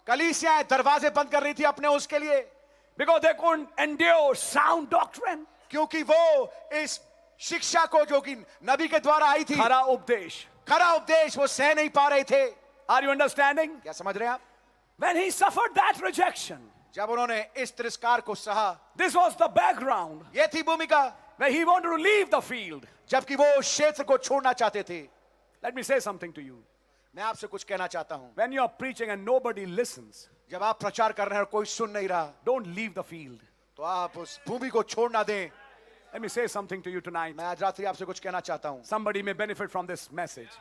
कलीसियाएं दरवाजे बंद कर रही थी अपने उसके लिए, because they couldn't endure sound doctrine. क्योंकि वो इस शिक्षा को जो कि नबी के द्वारा आई थी, खरा उपदेश. खरा उपदेश वो सह नहीं पा रहे थे। Are you understanding? क्या समझ रहे हैं आप? When he suffered that rejection, जब उन्होंने इस तिरस्कार को सहा, this was the background ये थी भूमिका, where he wanted to leave the field. जबकि वो उस क्षेत्र को छोड़ना चाहते थे। Let me say something to you. मैं आपसे कुछ कहना चाहता हूं। When you are preaching and nobody listens, जब आप प्रचार कर रहे हैं और कोई सुन नहीं रहा, don't leave the field. तो आप उस भूमि को छोड़ ना दें। Let me say something to you tonight. मैं आज रात्रि आपसे कुछ कहना चाहता हूं। Somebody may benefit from this message.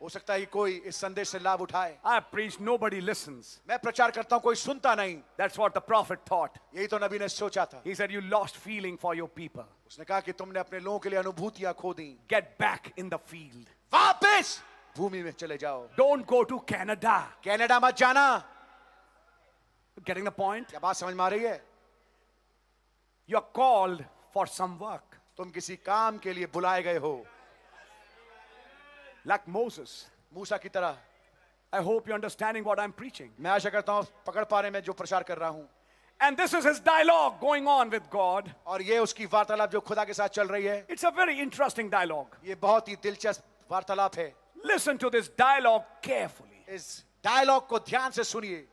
हो सकता है कि कोई इस संदेश से लाभ उठाए। I preach, nobody listens. मैं प्रचार करता हूं, कोई सुनता नहीं। That's what the prophet thought. यही तो नबी ने सोचा था। He said, you lost feeling for your people. उसने कहा कि तुमने अपने लोगों के लिए अनुभूतियां खो दी। Get back in the field. वापस भूमि में चले जाओ। Don't go to Canada. Canada मत जाना। Getting the point? क्या बात समझ में आ रही है? You are called for some work. तुम किसी काम के लिए बुलाए गए हो, Like Moses. मूसा की तरह। I hope you're understanding what I'm preaching. मैं आशा करता हूं पकड़ पा रहे मैं जो प्रचार कर रहा हूं। And this is his dialogue going on with God. और ये उसकी वार्तालाप जो खुदा के साथ चल रही है, It's a very interesting dialogue. ये बहुत ही दिलचस्प वार्तालाप है. Listen to this dialogue carefully. इस डायलॉग को ध्यान से सुनिए.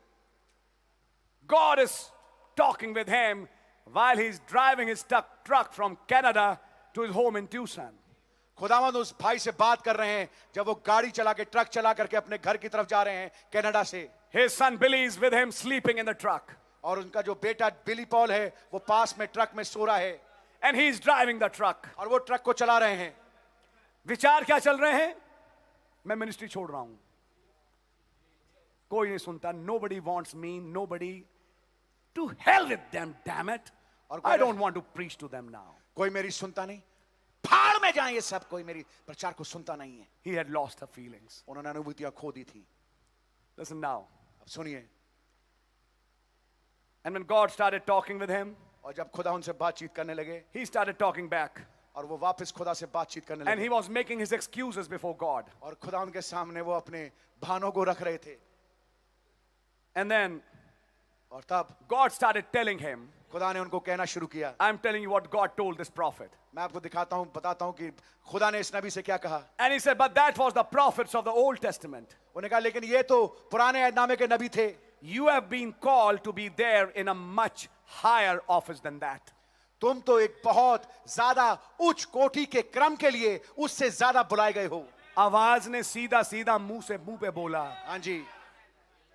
God is talking with him while he's driving his truck from Canada to his home in Tucson. खुदावंद उस भाई से बात कर रहे हैं जब वो गाड़ी चला के ट्रक चला करके अपने घर की तरफ जा रहे हैं कनाडा से. His son Billy is with him sleeping in the truck. और उनका जो बेटा बिली पॉल है वो पास में ट्रक में सो रहा है. And he's driving the truck. और वो ट्रक को चला रहे हैं. विचार क्या चल रहे हैं? मैं मिनिस्ट्री छोड़ रहा हूं. कोई नहीं सुनता. Nobody wants me. Nobody. To hell with them, damn it. I don't want to preach to them now. कोई मेरी सुनता नहीं. फाड़ में जाएं ये सब. कोई मेरी प्रचार को सुनता नहीं है. He had lost her feelings. उन्होंने अनुभूतियां खो दी थी. Listen now. अब सुनिए. And when God started talking with him, और जब खुदा उनसे बातचीत करने लगे, he started talking back. और वो वापस खुदा से बातचीत करने And लगे. he was making his excuses before God. और खुदा उनके सामने वो अपने बहानों को रख रहे थे. And then और तब God started telling him, खुदा ने उनको कहना शुरू किया. I'm telling you what God told this prophet. मैं आपको दिखाता हूं, बताता हूं कि खुदा ने इस नबी से क्या कहा. And he said, but that was the prophets of the Old Testament. उन्होंने कहा लेकिन ये तो पुराने ऐतनामे के नबी थे. You have been called to be there in a much higher office than that. तुम तो एक बहुत ज्यादा उच्च कोटि के क्रम के लिए उससे ज्यादा बुलाए गए हो. आवाज ने सीधा सीधा मुंह पे बोला, हाँ जी.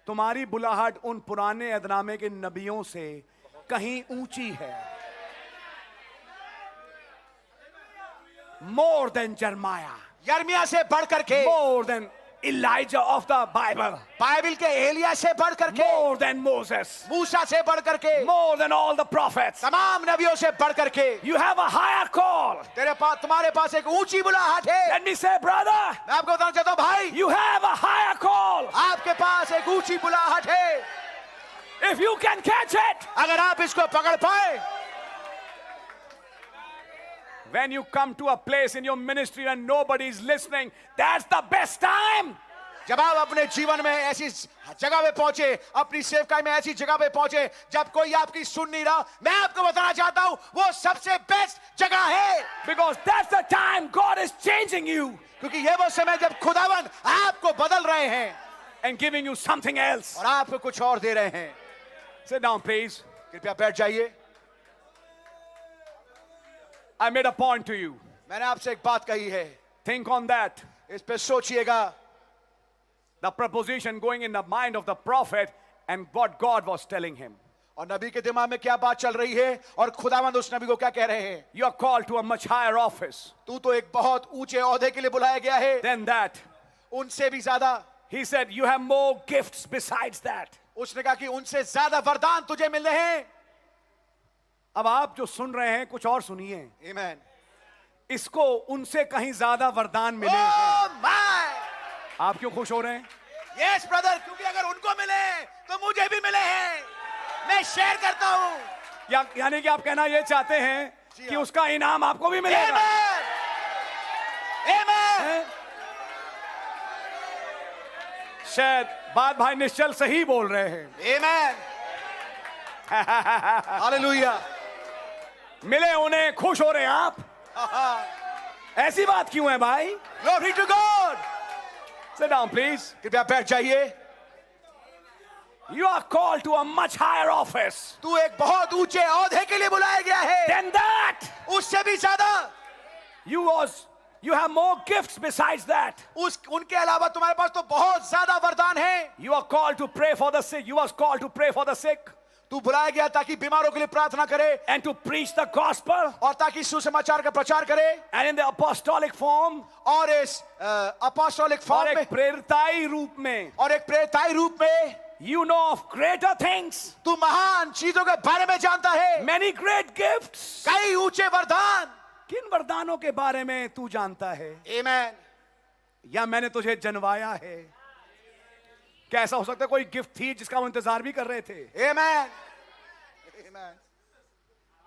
तुम्हारी बुलाहट उन पुराने ऐतनामे के नबियों से कहीं ऊंची है. More than Jeremiah. यर्मिया से बढ़ करके, More than Elijah of the Bible. Bible के एलिया से बढ़ करके, More than Moses. मूसा से बढ़ करके, More than all the prophets. तमाम नबियों से बढ़ करके You have a higher call. तुम्हारे पास एक ऊंची बुलाहट है. Let me say, brother, मैं आपको बताना चाहता हूं भाई, you have a higher call. आपके पास एक ऊंची बुलाहट है. If you can catch it. अगर आप इसको पकड़ पाए, When you come to a place in your ministry and nobody is listening, that's the best time. जब आप अपने जीवन में ऐसी जगह पे पहुंचे, अपनी सेवकाई में ऐसी जगह पे पहुंचे जब कोई आपकी सुन नहीं रहा, मैं आपको बताना चाहता हूं वो सबसे बेस्ट जगह है. Because that's the time God is changing you क्योंकि ये वो समय जब खुदावन आपको बदल रहे हैं and giving you something else. और आपको कुछ और दे रहे हैं. Sit down, please. कृपया बैठ जाइए. I made a point to you. मैंने आपसे एक बात कही है, Think on that. इस पे सोचिएगा. The proposition going in the mind of the prophet and what God was telling him. और नबी के दिमाग में क्या बात चल रही है और खुदावंद उस नबी को क्या कह रहे हैं. You are called to a much higher office तू तो एक बहुत ऊंचे ओहदे के लिए बुलाया गया है. than that. उनसे भी ज्यादा. He said, you have more gifts besides that. उसने कहा कि उनसे ज्यादा वरदान तुझे मिल रहे हैं. अब आप जो सुन रहे हैं कुछ और सुनिए. Amen. इसको उनसे कहीं ज्यादा वरदान मिले हैं. Oh my! आप क्यों खुश हो रहे हैं? Yes brother, क्योंकि अगर उनको मिले हैं तो मुझे भी मिले हैं. मैं शेयर करता हूं. यानी कि आप कहना ये चाहते हैं कि उसका इनाम आपको भी मिलेगा. Amen. Amen. शायद बात भाई निश्चल सही बोल रहे हैं. Amen. Hallelujah. मिले उन्हें खुश हो रहे हैं आप. ऐसी बात क्यों है भाई? Glory to God. Sit down, please. कृपया बैठ जाइए. You are called to a much higher office तू एक बहुत ऊंचे ओहदे के लिए बुलाया गया है. than that. उससे भी ज्यादा. You have more gifts besides that. उनके अलावा तुम्हारे पास तो बहुत ज्यादा वरदान है. You are called to pray for the sick. You are called to pray for the sick. तू बुलाया गया ताकि बीमारों के लिए प्रार्थना करे And to preach the gospel. और ताकि सुसमाचार का प्रचार करे. And in the apostolic form. और इस अपॉस्टोलिक और फॉर्म में एक प्रेरिताई रूप में. और एक प्रेरिताई रूप में. You know of greater things. तू महान चीजों के बारे में जानता है. Many great gifts. कई ऊंचे वरदान. किन वरदानों के बारे में तू जानता है? Amen. या मैंने तुझे जनवाया है? क्या ऐसा हो सकता है कोई गिफ्ट थी जिसका वो इंतजार भी कर रहे थे? Amen. Amen.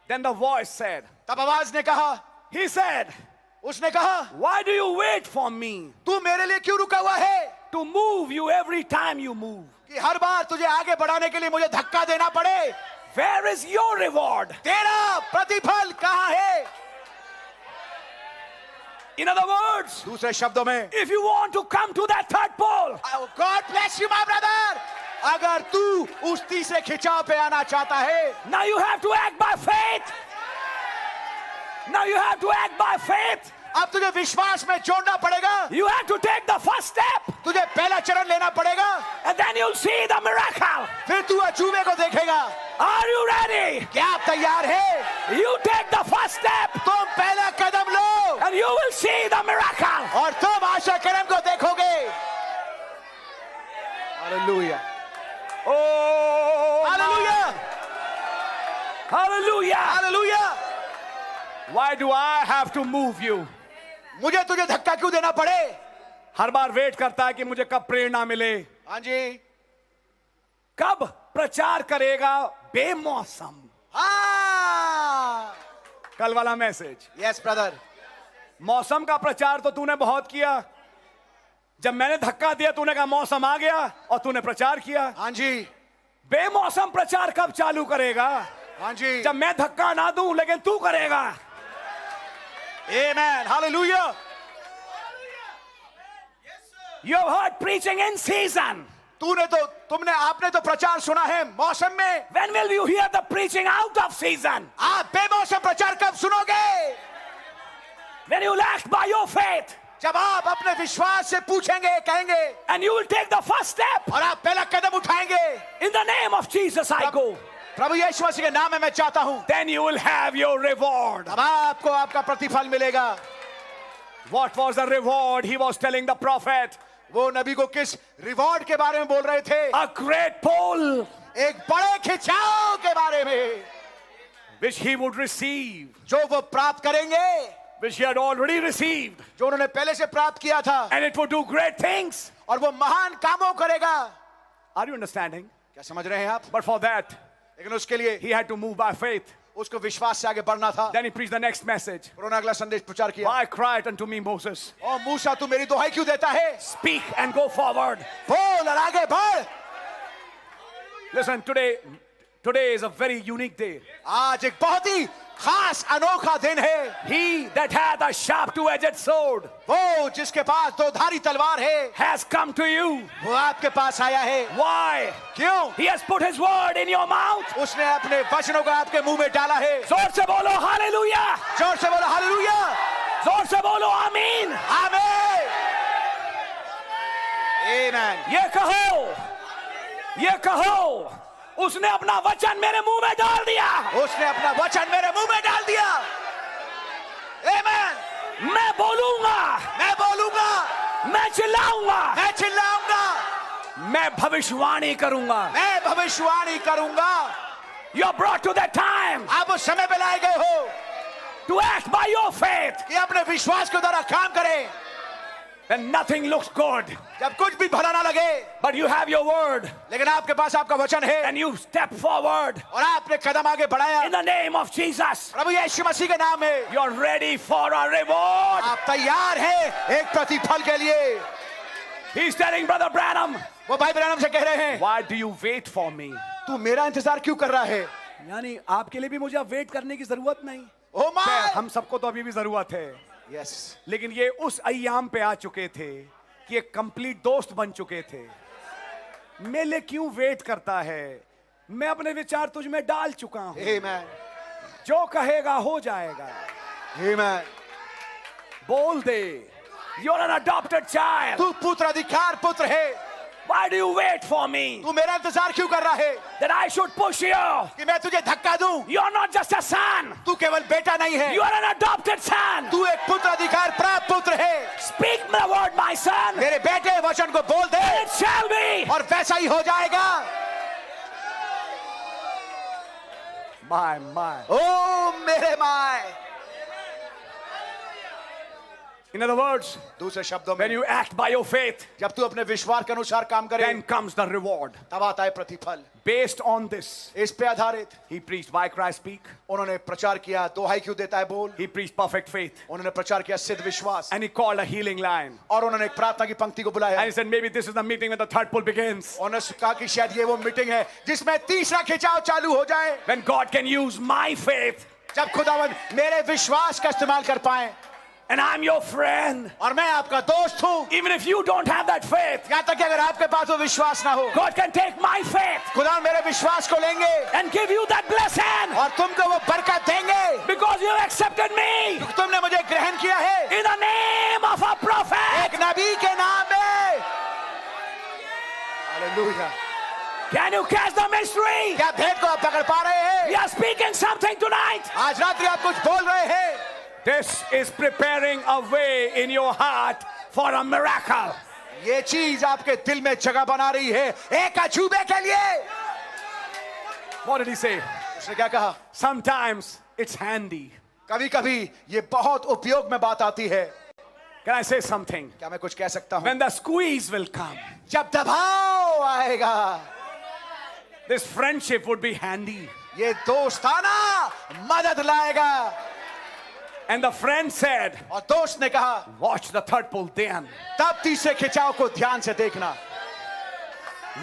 Then the voice said. तब आवाज ने कहा. He said. उसने कहा. Why do you wait for me? तू मेरे लिए क्यों रुका हुआ है? To move you every time you move. कि हर बार तुझे आगे बढ़ाने के लिए मुझे धक्का देना पड़े. Where is your reward? तेरा प्रतिफल कहाँ है? In other words, दूसरे शब्दों में, if you want to come to that third pole, God bless you, my brother. अगर तू उस तीसरे खिंचाव पे आना चाहता है, now you have to act by faith. Now you have to act by faith. अब तुझे विश्वास में जोड़ना पड़ेगा. You have to take the first step, तुझे पहला चरण लेना पड़ेगा. and then you'll see the miracle. फिर तू अचूबे को देखेगा. Are you ready? क्या आप तैयार है? You take the first step, तुम पहला कदम लो and you will see the miracle. और तुम आशा कदम को देखोगे. Hallelujah. Oh, hallelujah. hallelujah. Hallelujah. Why do I have to move you? मुझे तुझे धक्का क्यों देना पड़े? हर बार वेट करता है कि मुझे कब प्रेरणा मिले, हाँ जी. कब प्रचार करेगा बेमौसम. हाँ. कल वाला मैसेज, यस ब्रदर. मौसम का प्रचार तो तूने बहुत किया. जब मैंने धक्का दिया तूने कहा मौसम आ गया और तूने प्रचार किया. हाँ जी. बेमौसम प्रचार कब चालू करेगा? हाँ जी. जब मैं धक्का ना दूं लेकिन तू करेगा. Amen. Hallelujah. You have heard preaching in season. तुमने आपने तो प्रचार सुना है मौसम में. When will you hear the preaching out of season? आप बेमौसम प्रचार कब सुनोगे? When you act by your faith, जब आप अपने विश्वास से पूछेंगे, कहेंगे and you will take the first step. और आप पहला कदम उठाएंगे. In the name of Jesus I go. प्रभु यीशु मसीह के नाम में मैं चाहता हूं. Then you will have your reward. अब आपको आपका प्रतिफल मिलेगा. What was the reward he was telling the prophet? वो नबी को किस रिवॉर्ड के बारे में बोल रहे थे? A great pull एक बड़े खिंचाव के बारे में which he would receive, जो वो प्राप्त करेंगे, which he had already received, जो उन्होंने पहले से प्राप्त किया था. and it would do great things. और वो महान कामों करेगा. Are you understanding? क्या समझ रहे हैं आप? But for that, लेकिन उसके लिए he had to move by faith. उसको विश्वास से आगे बढ़ना था. Then he preached the next message. उन्होंने अगला संदेश प्रचार किया. Why cry unto me, Moses? ओ मूसा, तू मेरी दुहाई क्यों देता है? Speak and go forward. बोल और आगे बढ़. Listen, today is a very unique day. आज एक बहुत ही खास अनोखा दिन है. He that hath a sharp two-edged sword वो जिसके पास दो धारी तलवार है, has come to you. वो आपके पास आया है. Why? क्यों? He has put his word in your mouth. उसने अपने वचनों को आपके मुंह में डाला है. जोर से बोलो हालेलुया. जोर से बोलो हालेलुया. जोर से बोलो आमीन. आमीन. आमीन. ये कहो उसने अपना वचन मेरे मुंह में डाल दिया. उसने अपना वचन मेरे मुंह में डाल दिया. आमीन. मैं बोलूंगा, मैं बोलूंगा, मैं चिल्लाऊंगा, मैं चिल्लाऊंगा, मैं भविष्यवाणी करूंगा. मैं भविष्यवाणी करूंगा. You are brought to that time आप उस समय पे लाए गए हो to act by your faith. कि अपने विश्वास के द्वारा काम करें. When nothing looks good, जब कुछ भी भला ना लगे, but you have your word, लेकिन आपके पास आपका वचन है, and you step forward और आपने कदम आगे बढ़ाया. in the name of Jesus. प्रभु यीशु मसीह के नाम में You're ready for a reward. आप तैयार हैं एक प्रतिफल के लिए. He's telling Brother Branham, वो भाई ब्रैनम से कह रहे हैं, why do you wait for me? तू मेरा इंतजार क्यों कर रहा है? यानी आपके लिए भी मुझे अब वेट करने की जरूरत नहीं. Oh my. हम सबको तो अभी भी जरूरत है, यस. लेकिन ये उस अय्याम पे आ चुके थे कि ये कंप्लीट दोस्त बन चुके थे. मेरे लिए क्यों वेट करता है? मैं अपने विचार तुझ में डाल चुका हूं. आमीन. जो कहेगा हो जाएगा. आमीन. बोल दे. You're an adopted child. तू पुत्र अधिकार पुत्र है. Why do you wait for me? तू मेरा इंतजार क्यों कर रहा है? That I should push you. कि मैं तुझे धक्का दूं. You're not just a son. तू केवल बेटा नहीं है. You are an adopted son. तू एक पुत्र अधिकार प्राप्त पुत्र है. Speak the word, my son. मेरे बेटे वचन को बोल दे It shall be. और वैसा ही हो जाएगा. My. ओ मेरे माय. In other words, दूसरे शब्दों when में you act by your faith, जब तू अपने विश्वास के अनुसार काम करे then comes the reward. तब आता है प्रतिफल। Based on this, इस पे आधारित he preached, why Christ speak? उन्होंने प्रचार किया, दोहाई क्यों देता है बोल। He preached perfect faith. उन्होंने प्रचार किया सिद्ध विश्वास, And he called a healing line. और उन्होंने एक प्रार्थना की पंक्ति को बुलाया। And he said, maybe this is the meeting when the third pull begins. उन्होंने कहा कि शायद ये वो मीटिंग है जिसमें तीसरा खिंचाव चालू हो जाए, When God can use my faith. जब खुदावंद मेरे विश्वास का इस्तेमाल कर पाए। And I'm your friend. और मैं आपका दोस्त हूँ। Even if you don't have that faith, यहाँ तक कि अगर आपके पास वो विश्वास ना हो, God can take my faith खुदा मेरे विश्वास को लेंगे and give you that blessing. और तुमको वो बरकत देंगे, Because you have accepted me तुमने मुझे ग्रहण किया है in the name of a prophet. एक नबी के नाम में। Hallelujah. Can you catch the mystery? क्या भेद को आप पकड़ पा रहे हैं? We are speaking something tonight. आज रात्रि आप कुछ बोल रहे हैं। This is preparing a way in your heart for a miracle. ये चीज आपके दिल में जगह बना रही है एक अजूबे के लिए। What did he say? उसने क्या कहा? Sometimes it's handy. कभी कभी ये बहुत उपयोग में बात आती है। Can I say something? क्या मैं कुछ कह सकता हूँ? When the squeeze will come, जब दबाव आएगा, this friendship would be handy. ये दोस्ताना मदद लाएगा। And the friend said, और दोस्त ने कहा, watch the third pull then. तब तीसरे खिंचाव को ध्यान से देखना।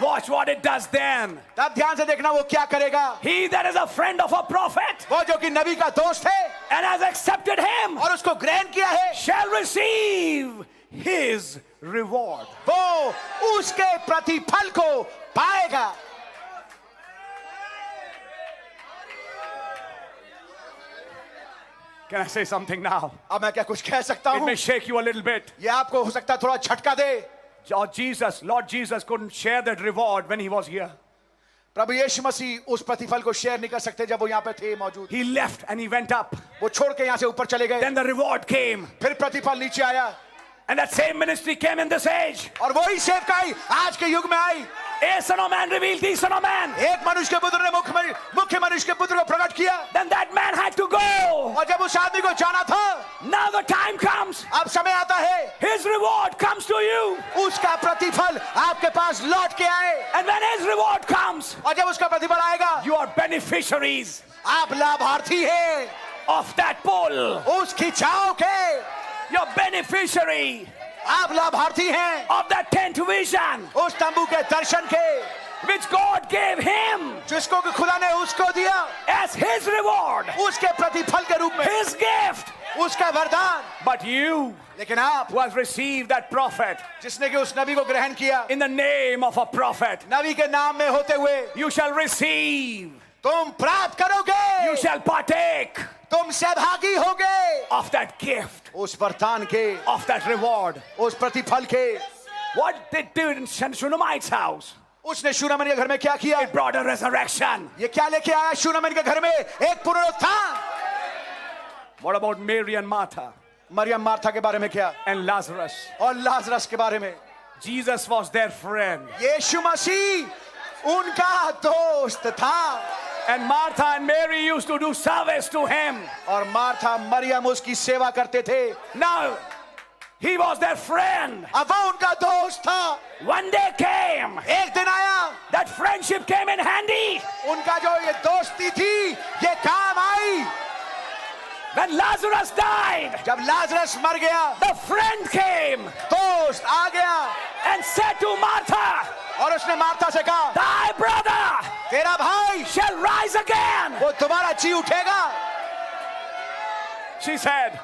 Watch what it does then. तब ध्यान से देखना वो क्या करेगा। He that is a friend of a prophet वो जो कि नबी का दोस्त है and has accepted him और उसको ग्रहण किया है, shall receive his reward. वो उसके प्रतिफल को पाएगा। Can I say something now? अब मैं क्या कुछ कह सकता It हूँ? may shake you a little bit. ये आपको हो सकता है थोड़ा झटका दे। Lord Jesus couldn't share that reward when he was here. प्रभु यीशु मसीह उस प्रतिफल को शेयर नहीं कर सकते जब वो यहाँ पे थे मौजूद। He left and he went up. वो छोड़ के यहाँ से ऊपर चले गए, Then the reward came. फिर प्रतिफल नीचे आया, And that same ministry came in this age. और वही सेवकाई आज के युग में आई। A son of man revealed the son of man. एक मनुष्य के पुत्र ने मुख्य मनुष्य के पुत्र को प्रकट किया, Then that man had to go. और जब उस आदमी को जाना था, Now the time comes. अब समय आता है, His reward comes to you. उसका प्रतिफल आपके पास लौट के आए। And when his reward comes, और जब उसका प्रतिफल आएगा, you are beneficiaries आप लाभार्थी हैं of that pull. उस खिंचाव के, You're beneficiary आप लाभार्थी हैं of that tent vision उस तंबू के दर्शन के, which God gave him जिसको कि खुदा ने उसको दिया as his reward, उसके प्रतिफल के रूप में, his gift. उसका वरदान। But you, लेकिन आप who has received that prophet जिसने कि उस नबी को ग्रहण किया, in the name of a prophet, नबी के नाम में होते हुए you shall receive, तुम प्राप्त करोगे, you shall partake तुम सहभागी होगे of that gift, उस वरदान के, of that reward. उस प्रतिफल के। What they did in Shunammite's house, उसने शूनामन के घर में क्या किया? it brought a resurrection. ये क्या लेके आया शूनामन के घर में? एक पुनरुत्थान। What about Mary and Martha मरियम मार्था के बारे में क्या? and Lazarus? और लाजरस के बारे में? Jesus was their friend. यीशु मसीह उनका दोस्त था, And Martha and Mary used to do service to him. और मार्था मरियम उसकी सेवा करते थे। Now, he was their friend. अब वो उनका दोस्त था। One day came, एक दिन आया, that friendship came in handy. उनका जो ये दोस्ती थी, ये काम आई। When Lazarus died, जब लाजरस मर गया, the friend came दोस्त आ गया and said to Martha, और उसने मार्था से कहा, thy brother तेरा भाई shall rise again. वो दोबारा जी उठेगा। She said,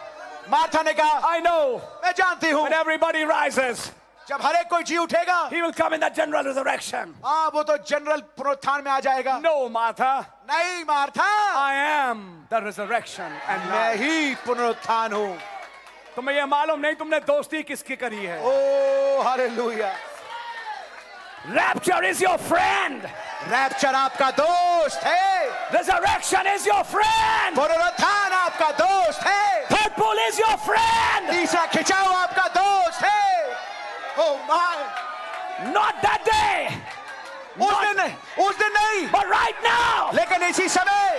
मार्था ने कहा, I know मैं जानती हूँ when everybody rises, जब हर एक कोई जी उठेगा, he will come in that general resurrection. हाँ वो तो जनरल पुनरुत्थान में आ जाएगा। No, Martha, नहीं Martha, I am the resurrection and मैं life. ही पुनरुत्थान हूँ। तुम्हें ये मालूम नहीं तुमने दोस्ती किसकी करी है? Oh hallelujah. Rapture is your friend. Rapture आपका दोस्त है, Resurrection is your friend. पुनरुत्थान आपका दोस्त है, Third pull is your friend. तीसरा खिंचाव आपका दोस्त है। Oh my, Not that day, उस दिन नहीं, but right now लेकिन इसी समय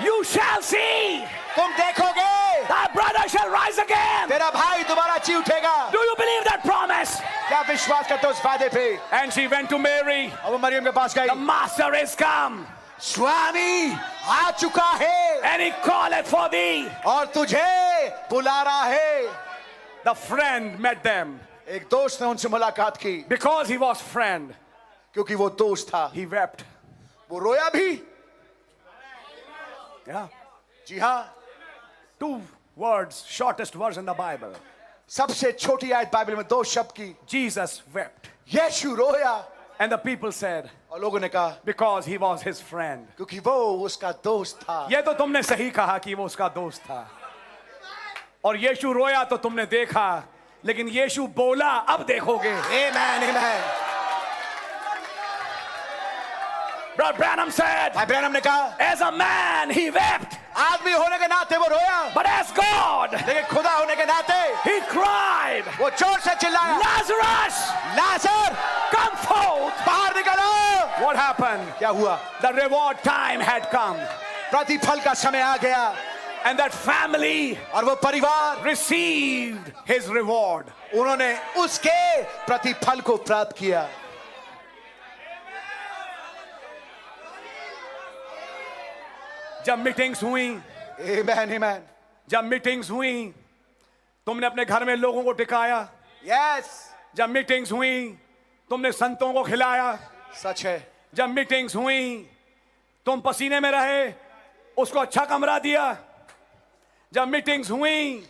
you shall see तुम देखोगे Thy brother shall rise again. तेरा भाई दोबारा जी उठेगा। Do you believe that promise? क्या विश्वास करते हो उस वादे पे? And she went to Mary. अब वो मरियम के पास गई। The master is come. स्वामी आ चुका है And he calleth for thee. और तुझे बुला रहा है। The friend met them. एक दोस्त ने उनसे मुलाकात की। Because he was friend, क्योंकि वो दोस्त था, he wept. वो रोया भी। Yeah. जी हाँ, 2 words, shortest verse in the Bible. सबसे छोटी आयत बाइबल में 2 शब्द की। Jesus wept. यीशु रोया। And the people said, और लोगों ने कहा because he was his friend. क्योंकि वो उसका दोस्त था। ये तो तुमने सही कहा कि वो उसका दोस्त था। और यीशु रोया तो तुमने देखा, लेकिन यीशु बोला अब देखोगे। आमेन आमेन। Brother Branham said, भाई ब्रैनम ने कहा as a man he wept, आदमी होने के नाते वो रोया, but as God लेकिन खुदा होने के नाते he cried, वो जोर से चिल्लाया, Lazarus, लाजर come forth. बाहर निकलो। What happened? क्या हुआ? The reward time had come, प्रतिफल का समय आ गया and that family और वो परिवार received his reward. उन्होंने उसके प्रतिफल को प्राप्त किया। जब मीटिंग्स हुई, आमेन आमेन। जब मीटिंग्स हुई, तुमने अपने घर में लोगों को टिकाया। यस, जब मीटिंग्स हुई, तुमने संतों को खिलाया। सच है। जब मीटिंग्स हुई, तुम पसीने में रहे, उसको अच्छा कमरा दिया। जब मीटिंग्स हुई,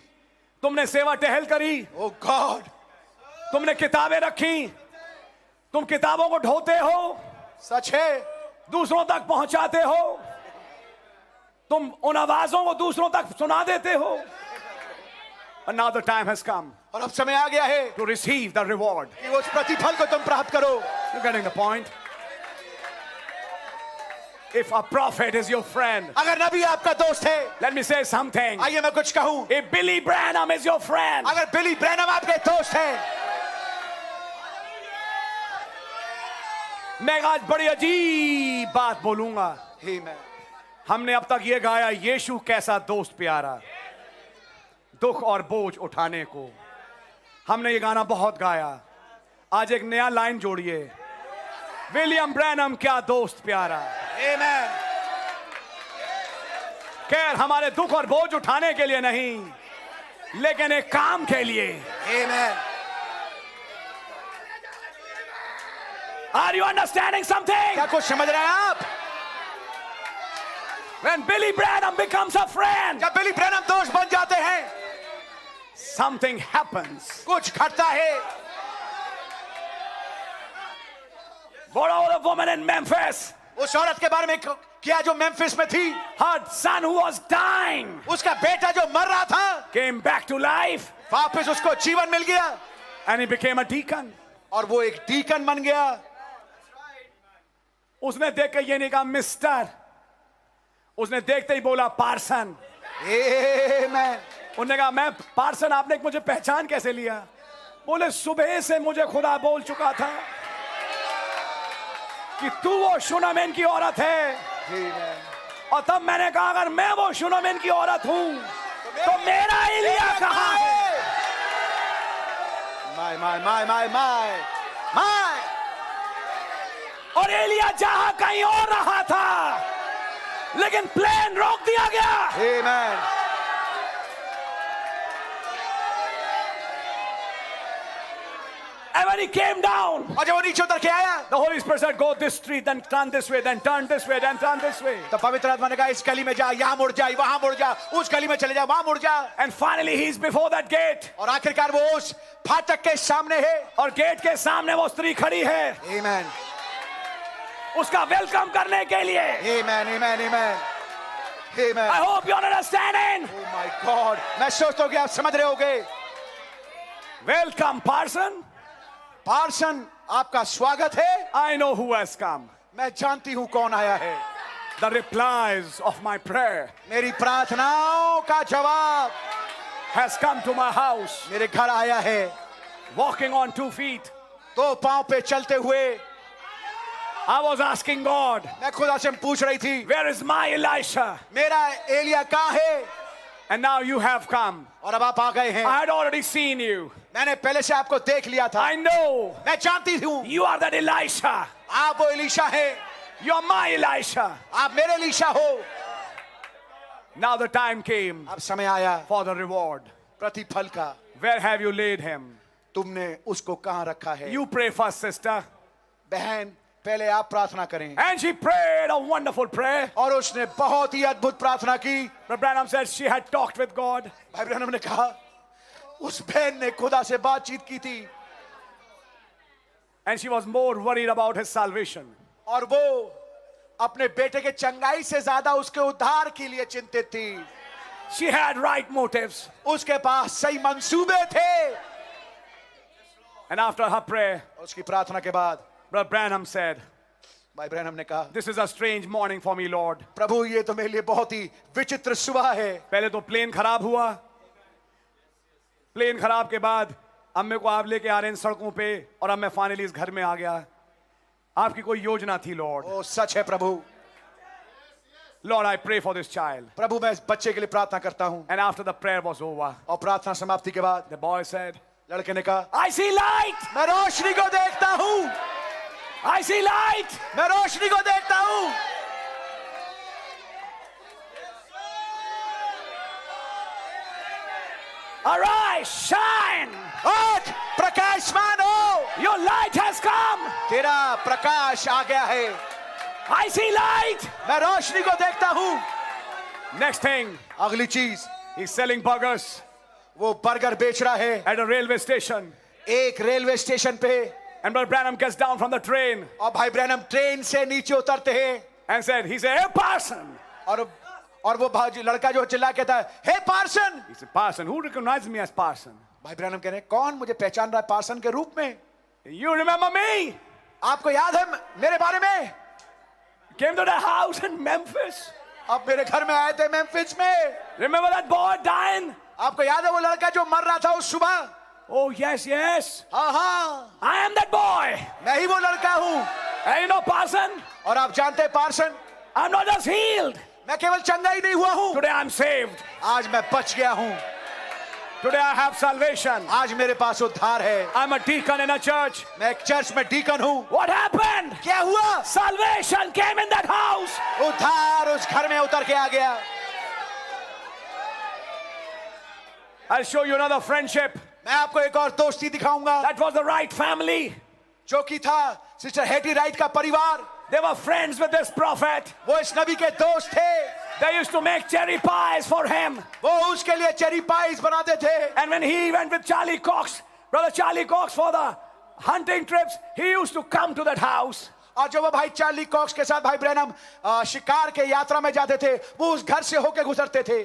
तुमने सेवा टहल करी। ओ गॉड, तुमने किताबें रखी, तुम किताबों को ढोते हो, सच है। दूसरों तक पहुंचाते हो, तुम उन आवाजों को दूसरों तक सुना देते हो। And now the time has come और अब समय आ गया है to receive the reward. कि उस प्रतिफल को तुम प्राप्त करो। You're getting the point? If a prophet is your friend, अगर नबी आपका दोस्त है, let me say something. आइए मैं कुछ कहूं। If Billy Branham is your friend, अगर बिली ब्रैनम आपके दोस्त है, मैं आज बड़ी अजीब बात बोलूंगा। आमेन। हमने अब तक ये गाया, यीशु कैसा दोस्त प्यारा, दुख और बोझ उठाने को। हमने ये गाना बहुत गाया। आज एक नया लाइन जोड़िए, विलियम ब्रैनम क्या दोस्त प्यारा। आमेन। खैर हमारे दुख और बोझ उठाने के लिए नहीं, लेकिन एक काम के लिए। आमेन। Are you understanding something? क्या कुछ समझ रहे हैं आप? When Billy Branham becomes a friend, जब बिली ब्रैनम दोस्त बन जाते हैं, something happens. कुछ घटता है। What about the woman in Memphis? उस औरत के बारे में क्या जो मेम्फिस में थी, Her son who was dying उसका बेटा जो मर रहा था, came back to life वापस उसको जीवन मिल गया and he became a deacon. और वो एक डीकन बन गया। उसने देख के ये नहीं कहा मिस्टर, उसने देखते ही बोला पार्सन। आमेन। उन्होंने कहा मैं पार्सन, आपने मुझे पहचान कैसे लिया? बोले सुबह से मुझे खुदा बोल चुका था कि तू वो शुनामेन की औरत है। आमेन। और तब मैंने कहा अगर मैं वो शुनामेन की औरत हूं तो मेरा एलिया कहां है? My my my my my my. और एलिया जहां कहीं और रहा था, लेकिन प्लेन रोक दिया गया। आमेन। And when he came down, और जब वो नीचे उतर के आया, the Holy Spirit said, go this street, then turn this way, then turn this way, then turn this way. तो पवित्र आत्मा ने कहा इस गली में जा, यहाँ मुड़ जा, वहां मुड़ जा, उस गली में चले जा, वहां मुड़ जा। And finally he's before that gate. और आखिरकार वो उस फाटक के सामने है। और गेट के सामने वो स्त्री खड़ी है आमेन। उसका वेलकम करने के लिए। आमेन आमेन आमेन आमेन। I hope you're understanding. Oh my God, मैं सोचता हूँ कि आप समझ रहे होगे। Welcome, parson. पार्सन आपका स्वागत है। I know who has come. मैं जानती हूँ कौन आया है। The replies of my prayer मेरी प्रार्थनाओं का जवाब has come to my house, मेरे घर आया है। walking on 2 feet. 2 पांव पे चलते हुए I was asking God, मैं खुदा से पूछ रही थी, where is my Elisha? मेरा एलिया कहाँ है? And now you have come. और अब आप आ गए हैं। I had already seen you. मैंने पहले से आपको देख लिया था। I know. मैं जानती हूँ You are that Elisha. आप वो एलीशा हैं। You are my Elisha. आप मेरे एलीशा हो। Now the time came अब समय आया for the reward. प्रतिफल का। Where have you laid him? तुमने उसको कहाँ रखा है? You pray first, sister. बहन पहले आप प्रार्थना करें। And she prayed a wonderful prayer. और उसने बहुत ही अद्भुत प्रार्थना की। Brother Branham said she had talked with God. भाई ब्रैनम ने कहा उस बहन ने खुदा से बातचीत की थी And she was more worried about his salvation. और वो अपने बेटे के चंगाई से ज्यादा उसके उद्धार के लिए चिंतित थी। She had right motives. उसके पास सही मंसूबे थे। And after her prayer, उसकी प्रार्थना के बाद Brother Branham said, भाई ब्रैनम ने कहा this is a strange morning for me, Lord. प्रभु ये तो मेरे लिए बहुत ही विचित्र सुबह है। पहले तो प्लेन खराब हुआ, प्लेन खराब के बाद अब मेरे को आप लेके आ रहे हैं सड़कों पे और अब मैं फाइनली इस घर में आ गया। आपकी कोई योजना थी, लॉर्ड। ओ सच है प्रभु। Lord, I pray for this child. प्रभु मैं इस बच्चे के लिए प्रार्थना करता हूँ। And after the prayer was over, और प्रार्थना समाप्ति के बाद the boy said, लड़के ने कहा I see light. मैं रोशनी को देखता हूँ। I see light. मैं रोशनी को देखता हूँ। Arise, shine. आज प्रकाशमान हो। Your light has come. तेरा प्रकाश आ गया है। I see light. मैं रोशनी को देखता हूँ। Next thing, अगली चीज he's selling burgers वो बर्गर बेच रहा है at a railway station. एक रेलवे स्टेशन पे। And Brother Branham gets down from the train और भाई ब्रैनम ट्रेन से नीचे उतरते हैं and said, he said, hey, Parson. और वो भाजी लड़का जो चिल्ला कहता है hey parson. He said, Parson, who recognizes me as Parson? भाई ब्रैनम कह रहे हैं कौन मुझे पहचान रहा है पार्सन के रूप में? You remember me? आपको याद है मेरे बारे में? Came to the house in Memphis. आप मेरे घर में आए थे मेम्फिस में। Remember that boy dying? आपको याद है वो लड़का जो मर रहा था उस सुबह? Oh, yes, yes. हाँ हाँ I am that boy. मैं ही वो लड़का हूँ। And you know, Parson, और आप जानते हैं person I'm not just healed. मैं केवल चंगा ही नहीं हुआ हूँ, Today I'm saved. आज मैं बच गया हूँ। Today I have salvation. आज मेरे पास उद्धार है। I'm a deacon in a church. मैं एक चर्च में डीकन हूँ। What happened? क्या हुआ? Salvation came in that house. उद्धार उस घर में उतर के आ गया। I'll show you another friendship. मैं आपको एक और दोस्ती दिखाऊंगा That was the Wright family. जो कि था सिस्टर हेटी राइट का परिवार। They were friends with this prophet. वो इस नबी के दोस्त थे। They used to make cherry pies for him. वो उसके लिए चेरी पाइस बनाते थे। And when he went with Charlie Cox, Brother Charlie Cox, for the hunting trips, he used to come to that house. और जब वो भाई चार्ली कॉक्स के साथ भाई ब्रैनम शिकार के यात्रा में जाते थे वो उस घर से होके गुजरते थे।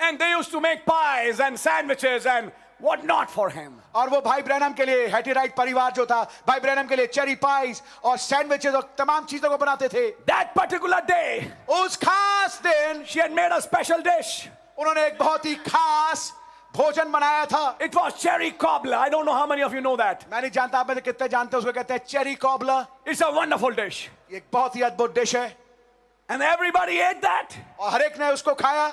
And they used to make pies and sandwiches and what not for him. और वो भाई ब्रैनम के लिए हेटी राइट परिवार जो था भाई ब्रैनम के लिए चेरी पाइस और सैंडविचेस और तमाम चीजों को बनाते थे। That particular day, उस खास दिन she had made a special dish. उन्होंने एक बहुत ही खास भोजन बनाया था। It was cherry cobbler. I don't know how many of you know that. मैं नहीं जानता आप में से कितने जानते हैं उसको कहते हैं cherry cobbler. It's a wonderful dish. ये एक बहुत ही अद्भुत डिश है And everybody ate that. और हर एक ने उसको खाया।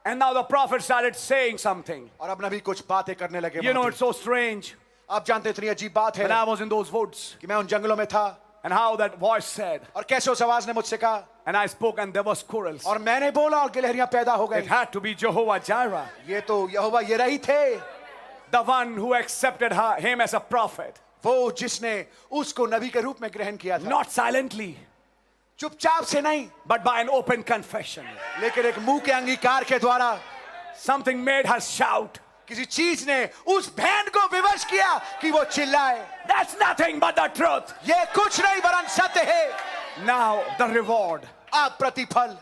And now the prophet started saying something. और अब नबी कुछ बातें करने लगे। You know, it's so strange. आप जानते हैं इतनी अजीब बात है When I was in those woods कि मैं उन जंगलों में था and how that voice said, और कैसे उस आवाज ने मुझसे कहा and I spoke and there were squirrels. और मैंने बोला और गिलहरियां पैदा हो It गई। had to be Jehovah Jireh, ये तो यहोवा ये रही थे, the one who accepted him as a prophet, वो जिसने उसको नबी के रूप में ग्रहण किया था। not silently, चुपचाप से नहीं but by an open confession. लेकिन एक मुंह के अंगीकार के द्वारा Something made her shout. किसी चीज ने उस बहन को विवश किया कि वो चिल्लाए। That's nothing but the truth. ये कुछ नहीं वरन सत्य है। Now the reward, अब प्रतिफल,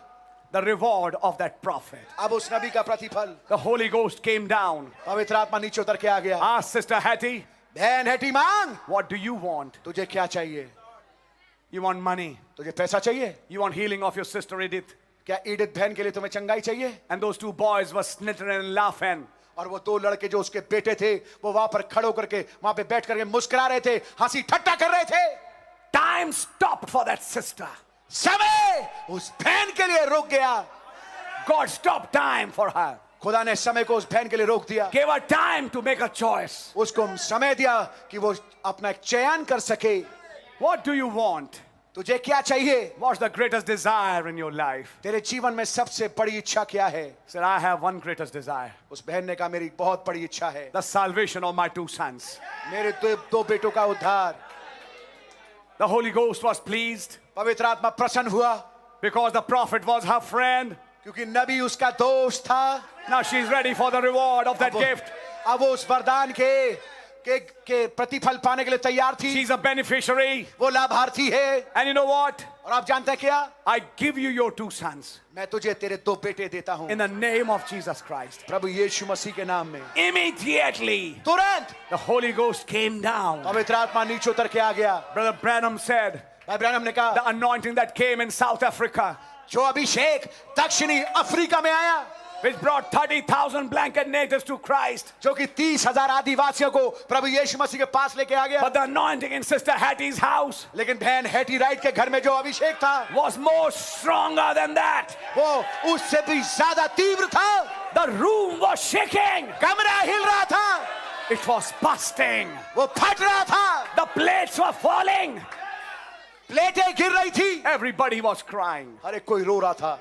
the reward of that prophet. अब उस नबी का प्रतिफल। The Holy Ghost came down. पवित्र आत्मा नीचे उतर के आ गया। Ask Sister Hattie, बहन हेटी मांग, what do you want? तुझे क्या चाहिए? You want money? तुझे पैसा चाहिए? You want healing of your sister Edith? क्या ईडिथ बहन के लिए तुम्हें चंगाई चाहिए? And those two boys were snittering and laughing. और वो दो लड़के जो उसके बेटे थे वो वहां पर खड़े होकर के वहां पे बैठ करके मुस्कुरा रहे थे, हंसी ठट्टा कर रहे थे। Time stopped for that sister. समय उस बहन के लिए रुक गया। God stopped time for her. खुदा ने समय को उस बहन के लिए रोक दिया, gave her time to make a choice. उसको समय दिया कि वो अपना एक चयन कर सके। What do you want? तुझे क्या चाहिए? What's the greatest desire in your life? तेरे जीवन में सबसे बड़ी इच्छा क्या है? Said, I have one greatest desire. उस बहन ने कहा मेरी बहुत बड़ी इच्छा है, The salvation of my two sons. मेरे दो बेटों का उद्धार। The Holy Ghost was pleased पवित्र आत्मा प्रसन्न हुआ because the prophet was her friend. क्योंकि नबी उसका दोस्त था। Now she's ready for the reward of that gift. अब वो उस वरदान के प्रतिफल पाने के लिए तैयार थी। She's a beneficiary. वो लाभार्थी है। And you know what? और आप जानते हैं क्या? I give you your two sons मैं तुझे तेरे दो बेटे देता हूं in the name of Jesus Christ. प्रभु यीशु मसीह के नाम में। Immediately, तुरंत the Holy Ghost came down. पवित्र आत्मा नीचे उतर के आ गया। Brother Branham said, भाई ब्रैनम ने कहा the anointing that came in South Africa, जो अभिषेक दक्षिणी अफ्रीका में आया, which brought 30,000 blanket natives to Christ, जो कि 30,000 आदिवासियों को प्रभु यीशु मसीह के पास लेके आ गया। but the anointing in Sister Hattie's house लेकिन बहन हैटी राइट के घर में जो अभिषेक था was more stronger than that. वो उससे भी ज्यादा तीव्र था। The room was shaking. कमरा हिल रहा था, It was busting. वो फट रहा था, The plates were falling. प्लेटें गिर रही थी, Everybody was crying. हर एक कोई रो रहा था।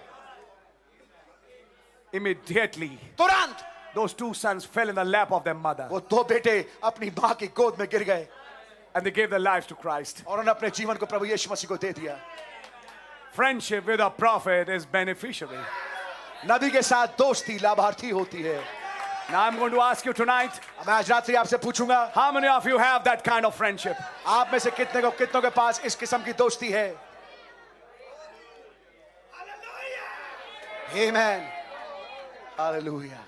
Immediately, तुरंत those two sons fell in the lap of their mother वो दो बेटे अपनी माँ की गोद में गिर गए and they gave their lives to Christ. और उन्होंने अपने जीवन को प्रभु यीशु मसीह को दे दिया। Friendship with a prophet is beneficiary. नबी के साथ दोस्ती लाभार्थी होती है। Now I'm going to ask you tonight, अब मैं आज रात्रि आपसे पूछूंगा, how many of you have that kind of friendship? आप में से कितनों के पास इस किस्म की दोस्ती है? आमेन, hallelujah.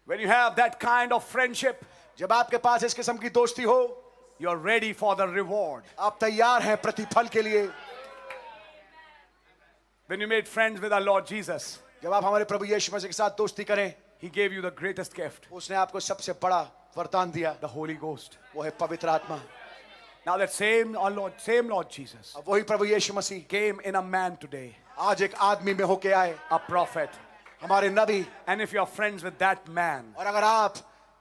When you have that kind of friendship, जब आपके पास इस किस्म की दोस्ती हो, you're ready for the reward. आप तैयार हैं प्रतिफल के लिए। When you made friends with our Lord Jesus, जब आप हमारे प्रभु यीशु मसीह के साथ दोस्ती करें, He gave you the greatest gift, उसने आपको सबसे बड़ा वरदान दिया, the Holy Ghost. वो है पवित्र आत्मा। Now that same Lord Jesus अब वही प्रभु यीशु मसीह came in a man today, आज एक आदमी में होके आए, a prophet. हमारे नबी। And if you're friends with that man, और अगर आप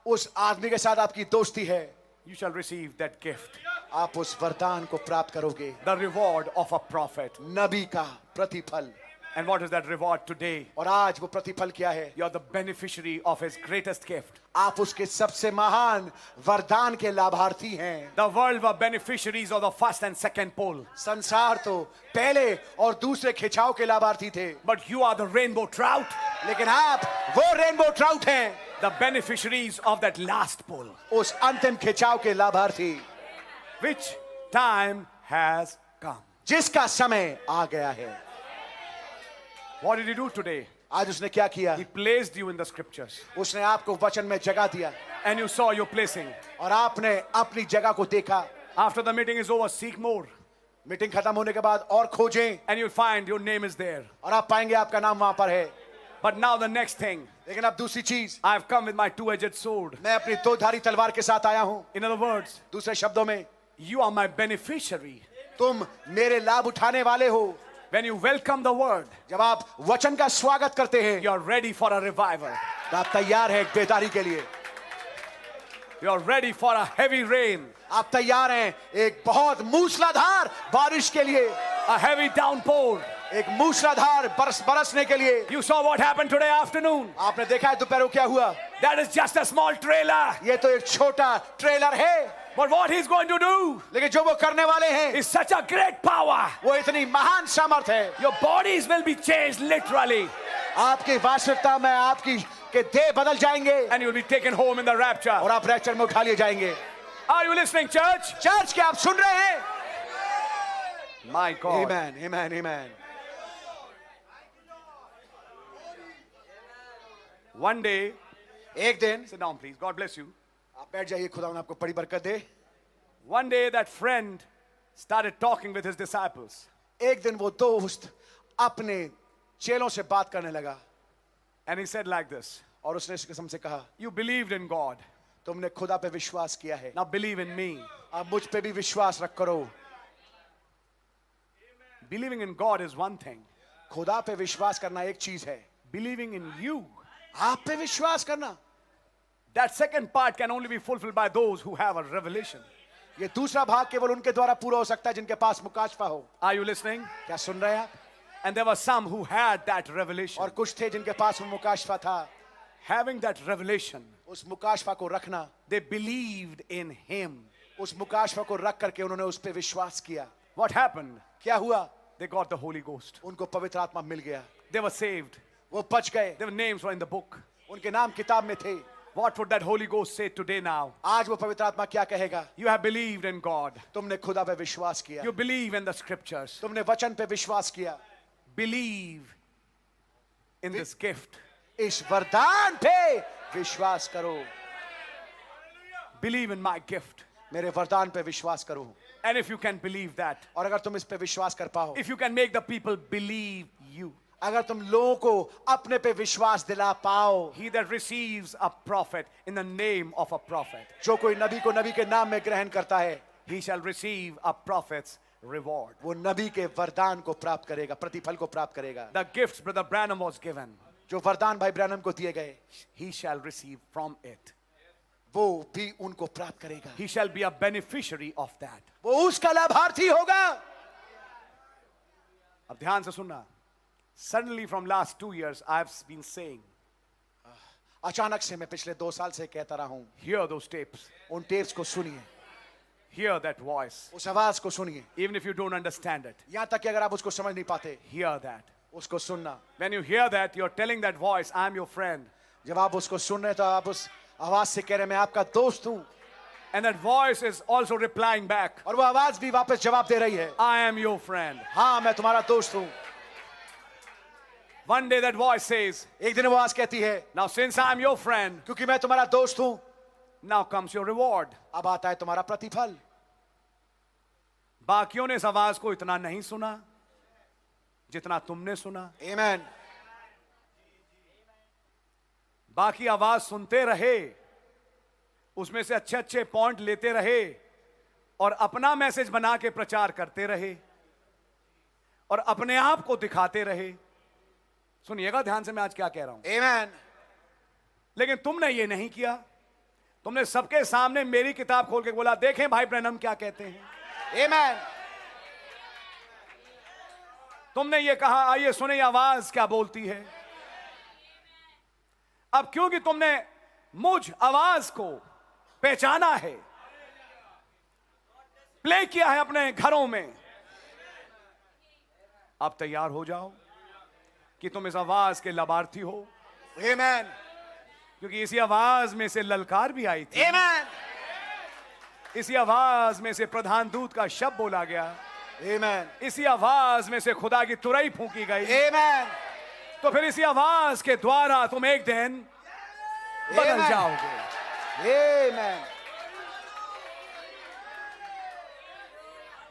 उस आदमी के साथ आपकी दोस्ती है, you shall receive that gift, आप उस वरदान को प्राप्त करोगे, the reward of a prophet. नबी का प्रतिफल। And what is that reward today? और आज वो प्रतिफल क्या है? You're the beneficiary of his greatest gift. आप उसके सबसे महान वरदान के लाभार्थी हैं। The world were beneficiaries of the first and second pole, संसार तो पहले और दूसरे खिंचाव के लाभार्थी थे, but you are the rainbow trout, लेकिन आप वो रेनबो ट्राउट हैं, the beneficiaries of that last pole. उस अंतिम खिंचाव के लाभार्थी, Which time has come. जिसका समय आ गया है। What did he do today? आज उसने क्या किया? He placed you in the scriptures, उसने आपको वचन में जगह दिया and you saw your placing. और आपने अपनी जगह को देखा। After the meeting is over, seek more, meeting खत्म होने के बाद और खोजें and you'll find your name is there. और आप पाएंगे आपका नाम वहां पर है। But now the next thing, लेकिन अब दूसरी चीज, I've come with my two-edged sword. मैं अपनी दो धारी तलवार के साथ आया हूं। In other words, दूसरे शब्दों में, you are my beneficiary. तुम मेरे लाभ उठाने वाले हो। When you welcome the word, जब आप वचन का स्वागत करते हैं, you're ready for a revival. तो आप तैयार हैं एक बेदारी के लिए। You're ready for a heavy rain, आप तैयार हैं एक बहुत मूसलाधार बारिश के लिए, a heavy downpour. एक मूसलाधार बरसने के लिए। You saw what happened today afternoon. आपने देखा है दोपहर को क्या हुआ? That is just a small trailer. ये तो एक छोटा ट्रेलर है, But what he's going to do लेकिन जो वो करने वाले हैं is such a great power. वो इतनी महान सामर्थ है। Your bodies will be changed literally, आपकी वास्तविकता में आपकी के देह बदल जाएंगे and you'll be taken home in the rapture. और आप रैप्चर में उठा लिए जाएंगे। Are you listening, church? Church क्या आप सुन रहे हैं? My God. Amen, amen, amen. One day, एक दिन, sit down, please. God bless you. आप बैठ जाइए, खुदा आपको बड़ी बरकत दे। One day, that friend started talking with his disciples. एक दिन वो दोस्त अपने चेलों से बात करने लगा And he said like this, और उसने इस किस्म से कहा, you believed in God. तुमने खुदा पे विश्वास किया है, Now believe in me. अब मुझ पे भी विश्वास रख करो। Believing in God is one thing. खुदा पे विश्वास करना एक चीज है, Believing in you, आप पे विश्वास करना, that second part can only be fulfilled by those who have a revelation. ये दूसरा भाग केवल उनके द्वारा पूरा हो सकता है जिनके पास मुकाशफा हो। Are you listening? क्या सुन रहे हैं आप? And there were some who had that revelation. और कुछ थे जिनके पास वो मुकाशफा था। Having that revelation, उस मुकाशफा को रखना, they believed in him. उस मुकाशफा को रख करके उन्होंने उस पे विश्वास किया। What happened? क्या हुआ? They got the Holy Ghost. उनको पवित्र आत्मा मिल गया, They were saved. वो बच गए, Their names were in the book. उनके नाम किताब में थे। What would that Holy Ghost say today now? आज वो पवित्र आत्मा क्या कहेगा? You have believed in God. तुमने खुदा पे विश्वास किया, You believe in the scriptures. तुमने वचन पे विश्वास किया, Believe in this gift. इस वरदान पे विश्वास करो, Believe in my gift. मेरे वरदान पे विश्वास करो। And if you can believe that, और अगर तुम इस पे विश्वास कर पाओ, if you can make the people believe you, अगर तुम लोगों को अपने पे विश्वास दिला पाओ, he that receives a prophet in the name of a prophet, जो कोई नबी को नबी के नाम में ग्रहण करता है, he shall receive a prophet's reward. वो नबी के वरदान को प्राप्त करेगा, प्रतिफल को प्राप्त करेगा। The gifts Brother Branham was given, जो वरदान भाई ब्रैनम को दिए गए, he shall receive from it. वो भी उनको प्राप्त करेगा, He shall be a beneficiary of that. वो उसका लाभार्थी होगा। अब ध्यान से सुनना. Suddenly from last 2 years I've been saying, अचानक से मैं पिछले 2 साल से कहता रहा हूं, hear those tapes, उन टेप्स को सुनिए, hear that voice. उस आवाज को सुनिए, Even if you don't understand it, यहां तक कि अगर आप उसको समझ नहीं पाते, hear that. उसको सुनना। When you hear that, you're telling that voice, I'm your friend. जब आप उसको सुन रहे तो आप उस आवाज से कह रहे मैं आपका दोस्त हूं, And that voice is also replying back, और वो आवाज भी वापस जवाब दे रही है, I am your friend. हाँ मैं तुम्हारा दोस्त हूं। One day that voice says, एक दिन वो आवाज कहती है, now since I'm your friend, क्योंकि मैं तुम्हारा दोस्त हूं, now comes your reward. अब आता है तुम्हारा प्रतिफल। बाकियों ने इस आवाज को इतना नहीं सुना जितना तुमने सुना. आमीन। बाकी आवाज सुनते रहे, उसमें से अच्छे अच्छे पॉइंट लेते रहे और अपना मैसेज बना के प्रचार करते रहे और अपने आप को दिखाते रहे. सुनिएगा ध्यान से मैं आज क्या कह रहा हूं. आमीन। लेकिन तुमने ये नहीं किया. तुमने सबके सामने मेरी किताब खोल के बोला, देखें भाई ब्रैनम क्या कहते हैं. आमीन। तुमने ये कहा, आइए सुने ये आवाज क्या बोलती है. अब क्योंकि तुमने मुझ आवाज को पहचाना है, प्ले किया है अपने घरों में, अब तैयार हो जाओ कि तुम इस आवाज के लाभार्थी हो. आमीन। क्योंकि इसी आवाज में से ललकार भी आई थी. आमीन। इसी आवाज में से प्रधान दूत का शब्द बोला गया. आमीन। इसी आवाज में से खुदा की तुरई फूंकी गई. आमीन। तो फिर इसी आवाज के द्वारा तुम एक दिन बदल Amen. जाओगे. आमीन।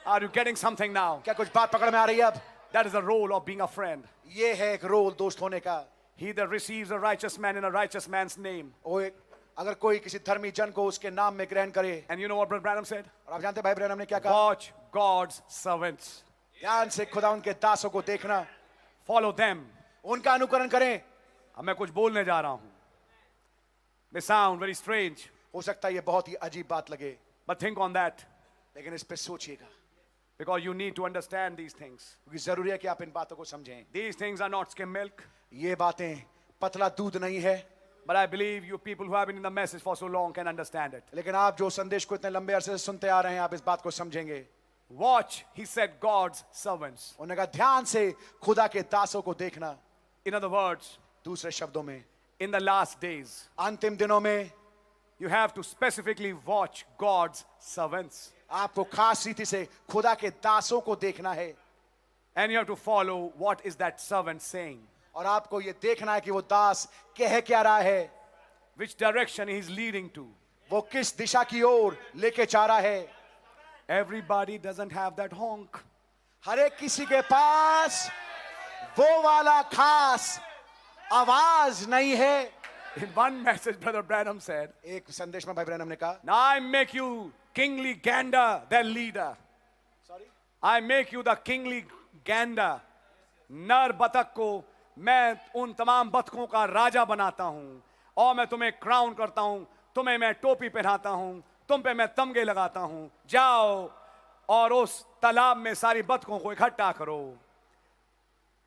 Are you getting something now? क्या कुछ बात पकड़ में आ रही है अब? That is the role of being a friend. ये है एक रोल दोस्त होने का। He that receives a righteous man in a righteous man's name. वो एक अगर कोई किसी धर्मी जन को उसके नाम में ग्रहण करे, And you know what Brother Branham said? और आप जानते हैं भाई ब्रैनम ने क्या कहा? Watch God's servants. ध्यान से खुदा उनके दासों को देखना, Follow them. उनका अनुकरण करें। अब मैं कुछ बोलने जा रहा हूं. They sound very strange, हो सकता है ये बहुत ही अजीब बात लगे, but think on that लेकिन इस पे सोचिएगा, because you need to understand these things. क्योंकि जरूरी है कि आप इन बातों को समझें। These things are not skim milk, ये बातें पतला दूध नहीं है, but I believe you people who have been in the message for so long can understand it. लेकिन आप जो संदेश को इतने लंबे अरसे से सुनते आ रहे हैं, आप इस बात को समझेंगे। Watch, he said, God's servants. उन्होंने कहा ध्यान से खुदा के दासों को देखना। In other words, दूसरे शब्दों में, in the last days, अंतिम दिनों में you have to specifically watch God's servants. आपको खास रीति से खुदा के दासों को देखना है, And you have to follow what is that servant saying, और आपको ये देखना है कि वो दास कह क्या रहा है, which direction he is leading to. वो किस दिशा की ओर लेके जा रहा है। Everybody doesn't have that honk. हर एक किसी के पास वो वाला खास आवाज नहीं है। In one message, Brother Branham said, एक संदेश में भाई ब्रैनम ने कहा, now I make you kingly gander, their leader. Sorry, I make you the kingly गैंडा, नर बतख को मैं उन तमाम बतखों का राजा बनाता हूं और मैं तुम्हें क्राउन करता हूं, तुम्हें मैं टोपी पहनाता हूं, तुम पे मैं तमगे लगाता हूं। जाओ और उस तालाब में सारी बतखों को इकट्ठा करो।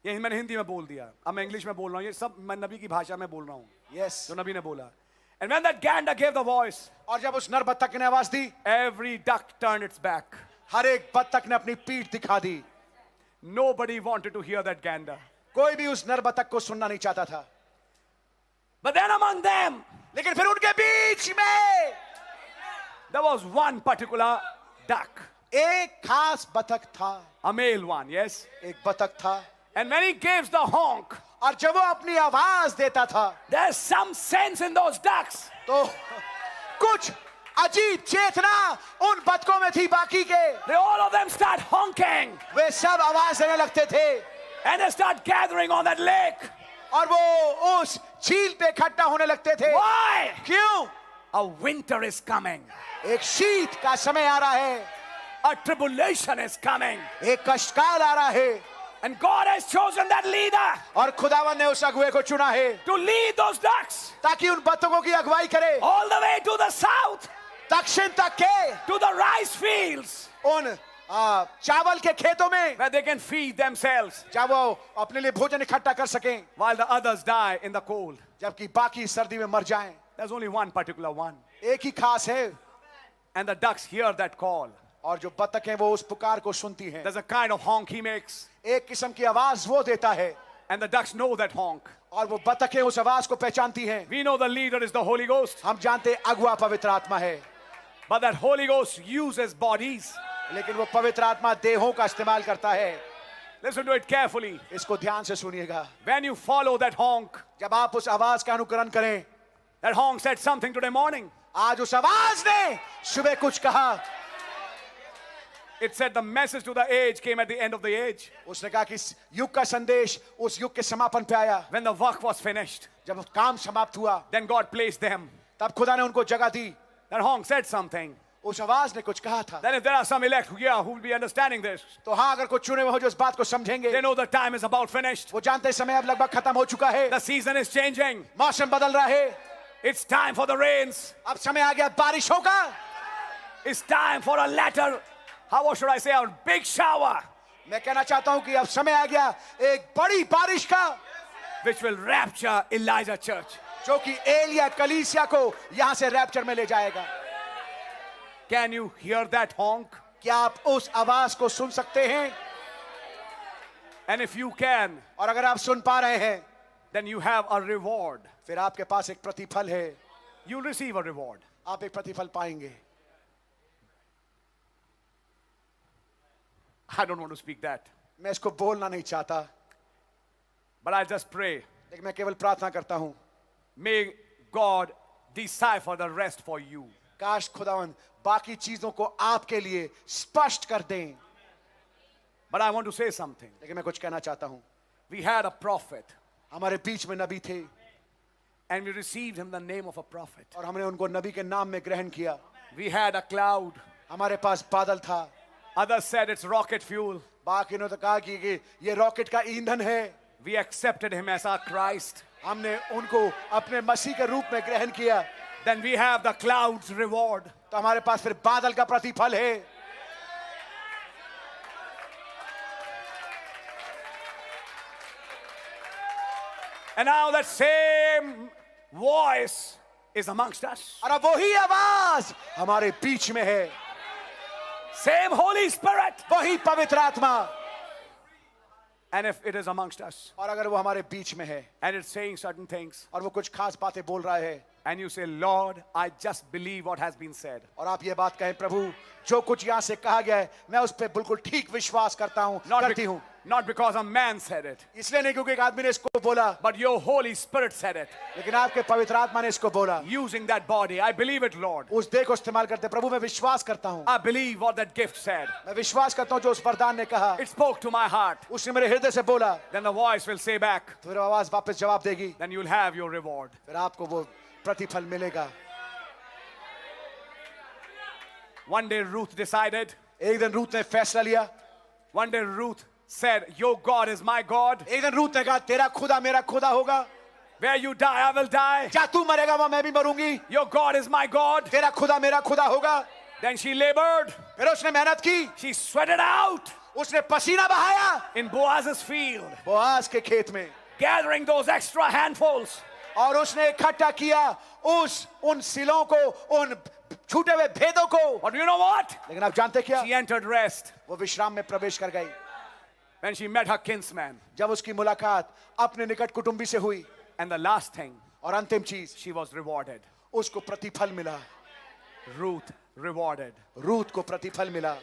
ये मैंने हिंदी में बोल दिया, अब मैं इंग्लिश में बोल रहा हूं। ये सब मैं नबी की भाषा में बोल रहा हूं यस। जो नबी ने बोला। And when that gander gave the voice, और जब उस नर बत्तख ने आवाज दी, every duck turned its back. हर एक बत्तख ने अपनी पीठ दिखा दी। Nobody wanted to hear that gander. कोई भी उस नर बत्तख को सुनना नहीं चाहता था। But then among them, लेकिन फिर उनके बीच में there was one particular duck, एक खास बत्तख था, a male one, yes? एक बत्तख था। And when he gives the honk, और जब वो अपनी आवाज देता था, there's some sense in those ducks. तो कुछ अजीब चेतना उन बत्तखों में थी बाकी के। They all of them start honking वे सब आवाज देने लगते थे and they start gathering on that lake. और वो उस झील पे इकट्ठा होने लगते थे। Why? क्यों? A winter is coming. एक शीत का समय आ रहा है, A tribulation is coming. एक कष्टकाल आ रहा है And God has chosen that leader और खुदावन ने उस अगुए को चुना है to lead those ducks ताकि उन बत्तखों की अगुवाई करे all the way to the south, दक्षिण तक के to the rice fields, उन चावल के खेतों में, where they can feed themselves जब वो अपने लिए भोजन इकट्ठा कर सकें, while the others die in the cold. जबकि बाकी सर्दी में मर जाएं। There's only one particular one. एक ही खास है And the ducks hear that call. और जो बत्तखें वो उस पुकार को सुनती हैं। There's a kind of honk he makes. एक किस्म की आवाज वो देता है And the ducks know that honk. और वो बत्तखें उस आवाज को पहचानती हैं। We know the leader is the Holy Ghost. हम जानते हैं अगुआ पवित्र आत्मा है, But that Holy Ghost uses bodies. लेकिन वो पवित्र आत्मा देहों का इस्तेमाल करता है। Listen to it carefully. इसको ध्यान से सुनिएगा। When you follow that honk, जब आप उस आवाज का अनुकरण करें, that honk said something today morning. आज उस आवाज ने सुबह कुछ कहा। It said the message to the age came at the end of the age. उसने कहा कि इस युग का संदेश उस युग के समापन पे आया। When the work was finished, जब काम समाप्त हुआ, then God placed them. तब खुदा ने उनको जगह दी। That honk said something. उस आवाज ने कुछ कहा था। Then if there are some elect who will be understanding this, तो हाँ, अगर कुछ चुने हुए हो जो इस बात को समझेंगे, they know the time is about finished. वो जानते हैं समय अब लगभग खत्म हो चुका है। The season is changing. मौसम बदल रहा है। It's time for the rains. अब समय आ गया बारिशों का। It's time for a latter, what should I say, a big shower, मैं कहना चाहता हूं कि अब समय आ गया एक बड़ी बारिश का, which will rapture Elijah Church. जो कि एलिया कलीसिया को यहां से रैप्चर में ले जाएगा। Can you hear that honk? क्या आप उस आवाज को सुन सकते हैं? And if you can, और अगर आप सुन पा रहे हैं, then you have a reward. फिर आपके पास एक प्रतिफल है। You'll receive a reward. आप एक प्रतिफल पाएंगे। I don't want to speak that, मैं इसको बोलना नहीं चाहता, but I just pray. लेकिन मैं केवल प्रार्थना करता हूं, May God decipher the rest for you. काश खुदावन बाकी चीजों को आपके लिए स्पष्ट कर दें। But I want to say something. लेकिन मैं कुछ कहना चाहता हूं। We had a prophet, हमारे बीच में नबी थे and we received him the name of a prophet. और हमने उनको नबी के नाम में ग्रहण किया। We had a cloud. हमारे पास बादल था। Others said it's rocket fuel. बाकी ने तो कहा कि ये रॉकेट का ईंधन है। We accepted him as our Christ. हमने उनको अपने मसीह के रूप में ग्रहण किया। Then we have the cloud's reward. तो हमारे पास फिर बादल का प्रतिफल है। And now that same voice is amongst us. और अब वही आवाज हमारे बीच में है। Same Holy Spirit. वही पवित्र आत्मा। And if it is amongst us, और अगर वो हमारे बीच में है and it's saying certain things, और वो कुछ खास बातें बोल रहा है, and you say, Lord, I just believe what has been said. और आप ये बात कहें, प्रभु जो कुछ यहाँ से कहा गया है मैं उस पर बिल्कुल ठीक विश्वास करता हूँ, करती हूँ। Not because a man said it, इसलिए नहीं क्योंकि एक आदमी ने इसको बोला, but your Holy Spirit said it. लेकिन आपके पवित्र आत्मा ने इसको बोला। Using that body, I believe it, Lord. उस देह को इस्तेमाल करते, प्रभु मैं विश्वास करता हूँ। I believe what that gift said. मैं विश्वास करता हूँ जो उस वरदान ने कहा। It spoke to my heart. उसने मेरे हृदय से बोला। Then the voice will say back. तो फिर आवाज वापस जवाब देगी। Then you'll have your reward. फिर आपको वो प्रतिफल मिलेगा। One day Ruth decided. एक दिन रूथ ने फैसला लिया। One day Ruth said, "Your God is my God. एक दिन रूत ने कहा तेरा खुदा मेरा खुदा होगा, Where you die, I will die. जहाँ तू मरेगा वहां मैं भी मरूंगी, Your God is my God." तेरा खुदा मेरा खुदा होगा। Then she labored. फिर उसने मेहनत की, She sweated out उसने पसीना बहाया in Boaz's field, बोआज के खेत में, gathering those extra handfuls. और उसने इकट्ठा किया उन सिलों को, उन छूटे हुए भेदों को। But you know what? लेकिन आप जानते क्या, She entered rest वो विश्राम में प्रवेश कर गई when she met her kinsman. जब उसकी मुलाकात अपने निकट कुटुंबी से हुई। And the last thing, और अंतिम चीज, she was rewarded. उसको प्रतिफल मिला। Ruth rewarded. रूत को प्रतिफल मिला,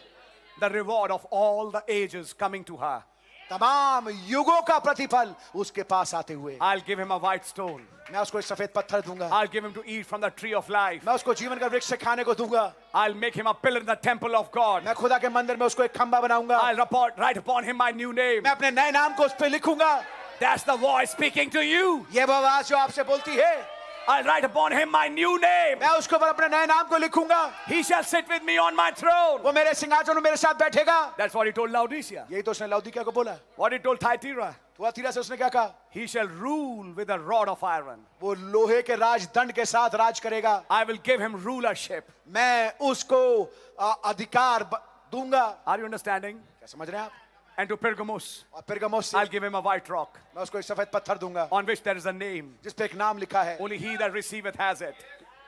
The reward of all the ages coming to her. तमाम युगों का प्रतिफल उसके पास आते हुए। I'll give him a white stone. मैं उसको एक सफेद पत्थर दूंगा, I'll give him to eat from the tree of life. मैं उसको जीवन का वृक्ष से खाने को दूंगा, I'll make him a pillar in the temple of God. मैं खुदा के मंदिर में उसको एक खंबा बनाऊंगा, I'll write upon him my new name. मैं अपने नए नाम को उस पर लिखूंगा। That's the voice speaking to you. ये वो आवाज जो आपसे बोलती है, I'll write upon him my new name. मैं उसको पर अपने नए नाम को लिखूंगा, He shall sit with me on my throne. वो मेरे सिंहासन में मेरे साथ बैठेगा। That's what he told Laodicea. यही तो उसने लौदीकिया को बोला। What he told Thyatira. तुआतीरा से उसने क्या कहा, He shall rule with a rod of iron. वो लोहे के राजदंड के साथ राज करेगा। I will give him rulership. मैं उसको अधिकार दूंगा। Are you understanding? क्या समझ रहे हैं आप? And to Pergamos, और पेरगमुस से I'll give him a white rock मैं उसको एक सफेद पत्थर दूंगा, on which there is a name. जिस पे एक नाम लिखा है, Only he that receiveth has it.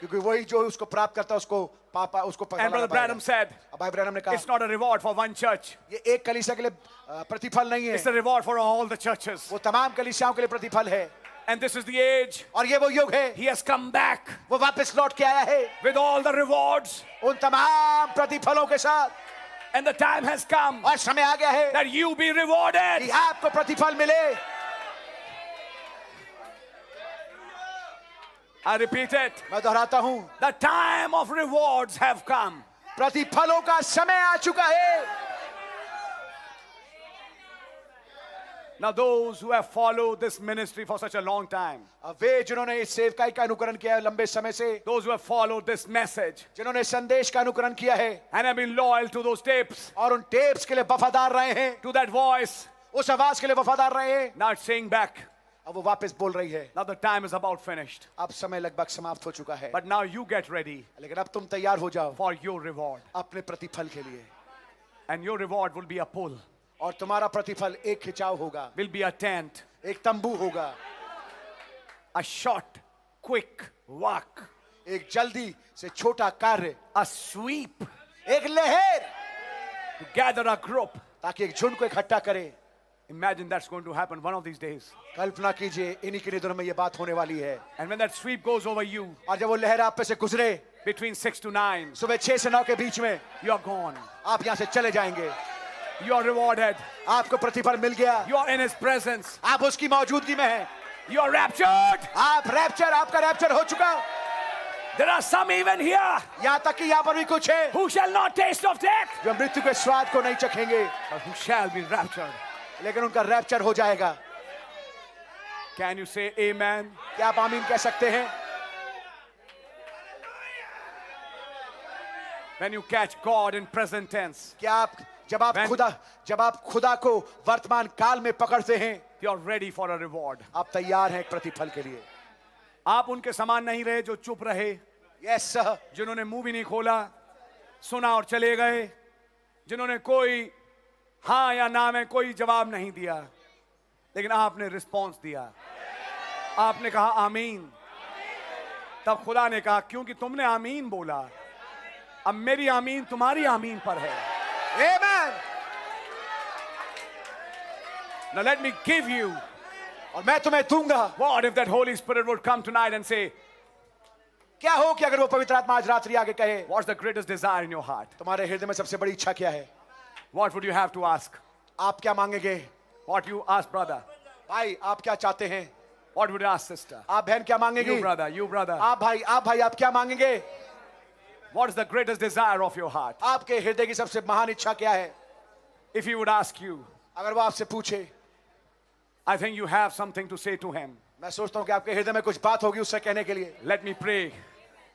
क्योंकि वही जो उसको प्राप्त करता है उसको पापा उसको पता And Brother लगा Branham पाएगा। said, अब भाई ब्रैनम ने कहा, it's not a reward for one church. ये एक कलीसिया के लिए प्रतिफल नहीं It's है, a reward for all the churches. वो तमाम कलीसियाओं के लिए प्रतिफल है। And this is the age. और ये वो युग है, He has come back वो वापस लौट के आया है with all the rewards. उन तमाम प्रतिफलों के साथ। And the time has come और समय आ गया है that you be कि rewarded. आपको प्रतिफल मिले। I repeat it. मैं दोहराता हूं, The time of rewards have come. प्रतिफलों का समय आ चुका है। Now those who have followed this ministry for such a long time, अब वे जिन्होंने इस सेवकाई का अनुकरण किया है लंबे समय से, those who have followed this message जिन्होंने संदेश का अनुकरण किया है and have been loyal to those tapes, और उन टेप्स के लिए वफादार रहे हैं, to that voice, उस आवाज के लिए वफादार रहे हैं, now it's saying back. अब वो वापस बोल रही है। Now the time is about finished. अब समय लगभग समाप्त हो चुका है, But now you get ready लेकिन अब तुम तैयार हो जाओ for your reward. अपने प्रतिफल के लिए। And your reward will be a pull, और तुम्हारा प्रतिफल एक खिंचाव होगा, will be a tent, एक तंबू होगा, a short, quick walk, एक जल्दी से छोटा कार्य, a sweep एक लहर, to gather a group. ताकि एक झुंड को इकट्ठा करे। Imagine that's going to happen one of these days. कल्पना कीजिए इन्हीं के दिनों में ये बात होने वाली है। And when that sweep goes over you और जब वो लहर आप पे से गुजरे between 6 to 9, सुबह 6 से 9 के बीच में, you are गone. आप यहाँ से चले जाएंगे। You are rewarded. आपको प्रतिफल मिल गया, You are in His presence. आप उसकी मौजूदगी में हैं, You are raptured. आप रैप्चर, आपका रैप्चर हो चुका। There are some even here यहाँ तक कि यहाँ पर भी कुछ है who shall not taste of death, जो मृत्यु के स्वाद को नहीं चखेंगे, but who shall be raptured. लेकिन उनका रैप्चर हो जाएगा। Can you say amen? क्या आप आमीन कह सकते हैं? When you catch God in present tense, क्या आप जब आप खुदा को वर्तमान काल में पकड़ते हैं, you are ready for a reward. आप तैयार हैं एक प्रतिफल के लिए। आप उनके समान नहीं रहे जो चुप रहे, यस सर, जिन्होंने मुंह भी नहीं खोला, सुना और चले गए, जिन्होंने कोई हाँ या ना में कोई जवाब नहीं दिया, लेकिन आपने रिस्पॉन्स दिया, आपने कहा आमीन। तब खुदा ने कहा क्योंकि तुमने आमीन बोला, अब मेरी आमीन तुम्हारी आमीन पर है। आमेन। Now let me give you, और मैं तुम्हें दूंगा। what if that Holy Spirit would come tonight and say, क्या हो कि अगर वो पवित्र आत्मा आज रात्रि आके कहे, what's the greatest desire in your heart? तुम्हारे हृदय में सबसे बड़ी इच्छा क्या है? What would you have to ask? आप क्या मांगेंगे? What you ask, brother? भाई आप क्या चाहते हैं? What would you ask, sister? आप बहन क्या मांगेंगी? You brother, you brother. आप भाई आप क्या मांगेंगे? What is the greatest desire of your heart? आपके हृदय की सबसे महान इच्छा क्या है? If he would ask you, अगर वो आपसे पूछे, I think you have something to say to him. मैं सोचता हूँ कि आपके हृदय में कुछ बात होगी उससे कहने के लिए। Let me pray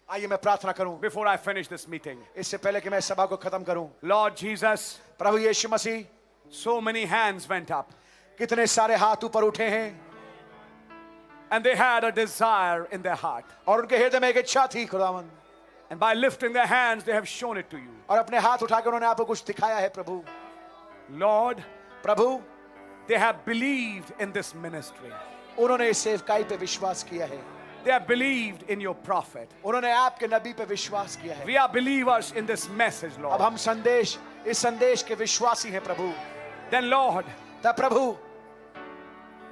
आइए मैं प्रार्थना करूं before I finish this meeting. इससे पहले कि मैं इस सभा को खत्म करूं। Lord Jesus, प्रभु यीशु मसीह, So many hands went up, कितने सारे हाथ ऊपर उठे हैं and they had a desire in their heart. और उनके हृदय में एक इच्छा थी खुदावंद, And by lifting their hands, they have shown it to you. और अपने हाथ उठा के उन्होंने आपको कुछ दिखाया है प्रभु। Lord, Prabhu, they have believed in this ministry. उन्होंने इस सेवकाई पे विश्वास किया है, They have believed in your prophet. उन्होंने आपके नबी पे विश्वास किया है। We are believers in this message, अब Lord. हम इस संदेश के विश्वासी हैं प्रभु। Then, Lord, तब प्रभु,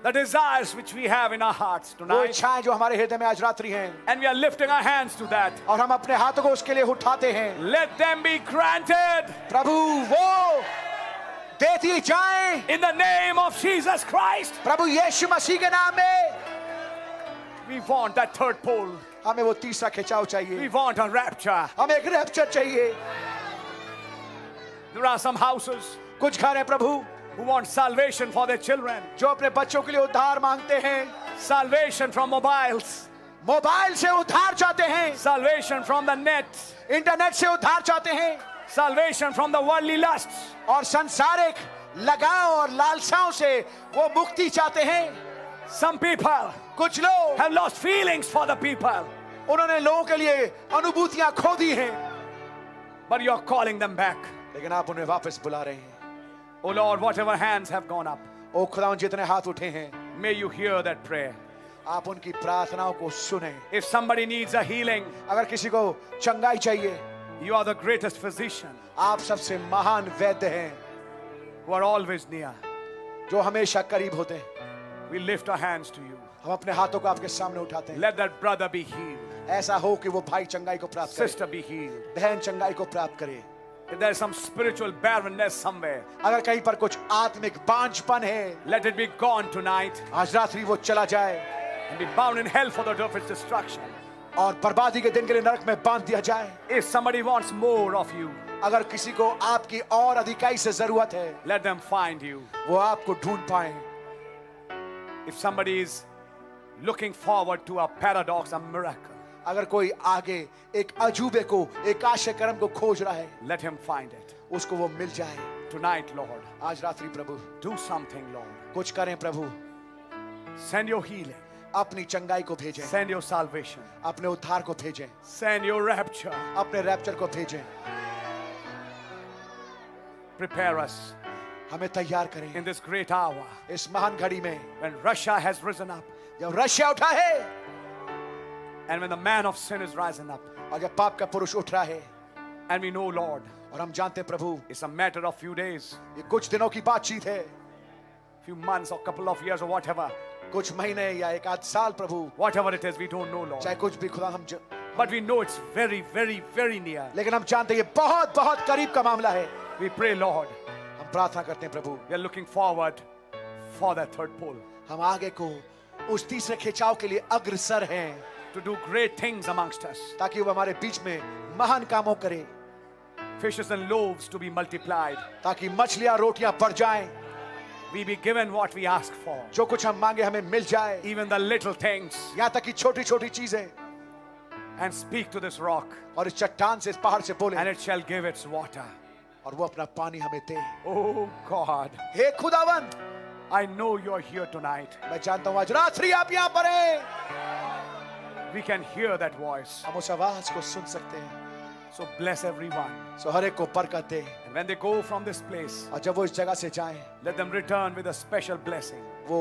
the desires which we have in our hearts वो tonight, इच्छाएं जो हमारे हृदय में आज रात्रि हैं, and we are lifting our hands to that, और हम अपने हाथों को उसके लिए उठाते हैं, let them be granted प्रभु वो देती जाएं in the name of Jesus Christ. प्रभु यीशु मसीह के नाम में। We want that third pole. हमें वो तीसरा खिंचाव We चाहिए, want a rapture. हमें एक रैप्चर चाहिए। There are some houses कुछ घर हैं प्रभु who want salvation for their children, जो अपने बच्चों के लिए उद्धार मांगते हैं, salvation from mobiles, मोबाइल से उद्धार चाहते हैं, salvation from the net, internet से उद्धार चाहते हैं, salvation from the worldly lusts. और संसारिक लगाव और लालसाओं से वो मुक्ति चाहते हैं। Some people कुछ लोग have lost feelings for the people, उन्होंने लोगों के लिए अनुभूतियां खो दी हैं, but you're calling them back. लेकिन आप उन्हें वापस बुला रहे हैं। Oh Lord, whatever hands have gone up, ओ खुदावन जितने हाथ उठे हैं, may you hear that prayer. आप उनकी प्रार्थनाओं को सुने। If somebody needs a healing, अगर किसी को चंगाई चाहिए, you are the greatest physician आप सबसे महान वैद्य हैं who are always near. जो हमेशा करीब होते हैं। We lift our hands to you. हम अपने हाथों को आपके सामने उठाते हैं। Let that brother be healed, ऐसा हो कि वो भाई चंगाई को प्राप्त करे, sister be healed. बहन चंगाई को प्राप्त करे। If there is some spiritual barrenness somewhere, अगर कहीं पर कुछ आत्मिक बांझपन है, let it be gone tonight आज रात्रि वो चला जाए and be bound in hell for the day of its destruction. और बर्बादी के दिन के लिए नरक में बांध दिया जाए। If somebody wants more of you, अगर किसी को आपकी और अधिकाई से जरूरत है, let them find you. वो आपको ढूंढ पाए। If somebody is looking forward to a paradox, a miracle, अगर कोई आगे एक अजूबे को, एक आश्चर्य कर्म को खोज रहा है, let him find it. उसको वो मिल जाए। Tonight, Lord, आज रात्रि प्रभु do something, Lord. कुछ करें प्रभु, Send your healing. अपनी चंगाई को भेजें, Send your salvation. अपने उद्धार को भेजें, Send your rapture. अपने रैप्चर को भेजें। Prepare us हमें तैयार करें in this great hour इस महान घड़ी में, when Russia has risen up जब रशिया उठा है and when the man of sin is rising up. और जब पाप का पुरुष उठ रहा है। And we know, Lord, और हम जानते हैं प्रभु, it's a matter of few days, ये कुछ दिनों की बातचीत है, few months or couple of years or whatever. कुछ महीने या एक आध साल प्रभु, Whatever it is, we don't know, Lord. चाहे कुछ भी खुदा हम But we know it's very, very, very near. लेकिन हम जानते हैं ये बहुत बहुत करीब का मामला है। We pray, Lord, हम प्रार्थना करते हैं प्रभु, we are looking forward for that third pole हम आगे को उस तीसरे खिंचाव के लिए अग्रसर हैं, to do great things amongst us. ताकि वो हमारे बीच में महान कामों करे, Fishes and loaves to be multiplied. ताकि मछलियां रोटियां बढ़ जाएं, We be given what we ask for. जो कुछ हम मांगे हमें मिल जाए, Even the little things. यहाँ तक कि छोटी छोटी चीजें। And speak to this rock, और इस चट्टान से, इस पहाड़ से बोले, and it shall give its water. और वो अपना पानी हमें दे। Oh God, हे खुदावन, I know you're here tonight. मैं जानता हूँ आज रात्रि आप यहाँ पर हैं। We can hear that voice. हम उस आवाज को सुन सकते हैं। So bless everyone. सो हर एक को बरकत दे, And when they go from this place, और जब वो इस जगह से जाएं, let them return with a special blessing वो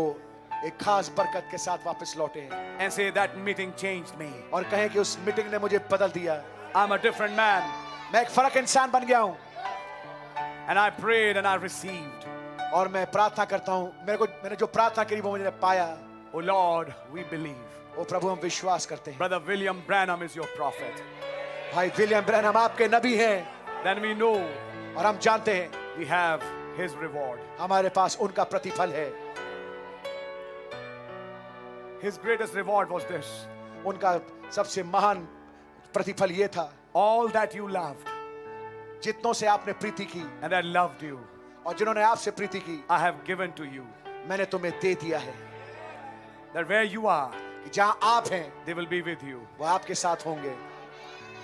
एक खास बरकत के साथ वापस लौटे and say that meeting changed me. और कहें कि उस मीटिंग ने मुझे बदल दिया, I'm a different man. मैं एक फर्क इंसान बन गया हूँ। And I prayed and I received. और मैं प्रार्थना करता हूँ, मैंने जो प्रार्थना करी वो मुझे पाया। Oh Lord, we believe. ओ प्रभु हम विश्वास करते हैं, Brother William Branham is your prophet. भाई विलियम ब्रैनम आपके नबी हैं, Then we know और हम जानते हैं we have his reward. हमारे पास उनका प्रतिफल है। His greatest reward was this. उनका सबसे महान प्रतिफल ये था, All that you loved जितनों से आपने प्रीति की and I loved you, और जिन्होंने आपसे प्रीति की, I have given to you. मैंने तुम्हें दे दिया है। That where you are, कि जहाँ आप हैं they will be with you. वो आपके साथ होंगे।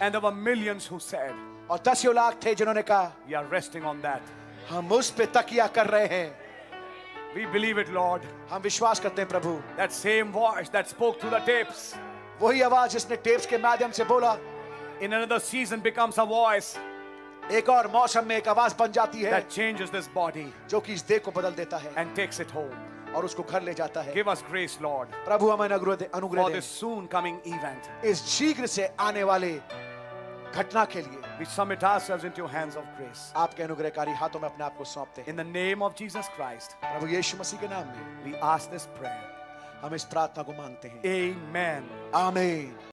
And there were millions who said, और 10 लाख थे जिन्होंने कहा we are resting on that. हम उस पे तकिया कर रहे हैं। We believe it, Lord. हम विश्वास करते हैं प्रभु, That same voice that spoke through the tapes वही आवाज जिसने टेप्स के माध्यम से बोला, in another season becomes a voice एक और मौसम में एक आवाज बन जाती है that changes this body जो कि इस देह को बदल देता है and takes it home. और उसको घर ले जाता है। Give us grace, Lord, प्रभु हमें अनुग्रह for they this soon coming event. इस शीघ्र से आने वाले घटना के लिए। We submit ourselves into your hands of grace. आपके अनुग्रहकारी हाथों में अपने आप को सौंपते हैं। In the name of Jesus Christ, प्रभु यीशु मसीह के नाम में we ask this prayer. हम इस प्रार्थना को मांगते हैं। Amen. आमीन।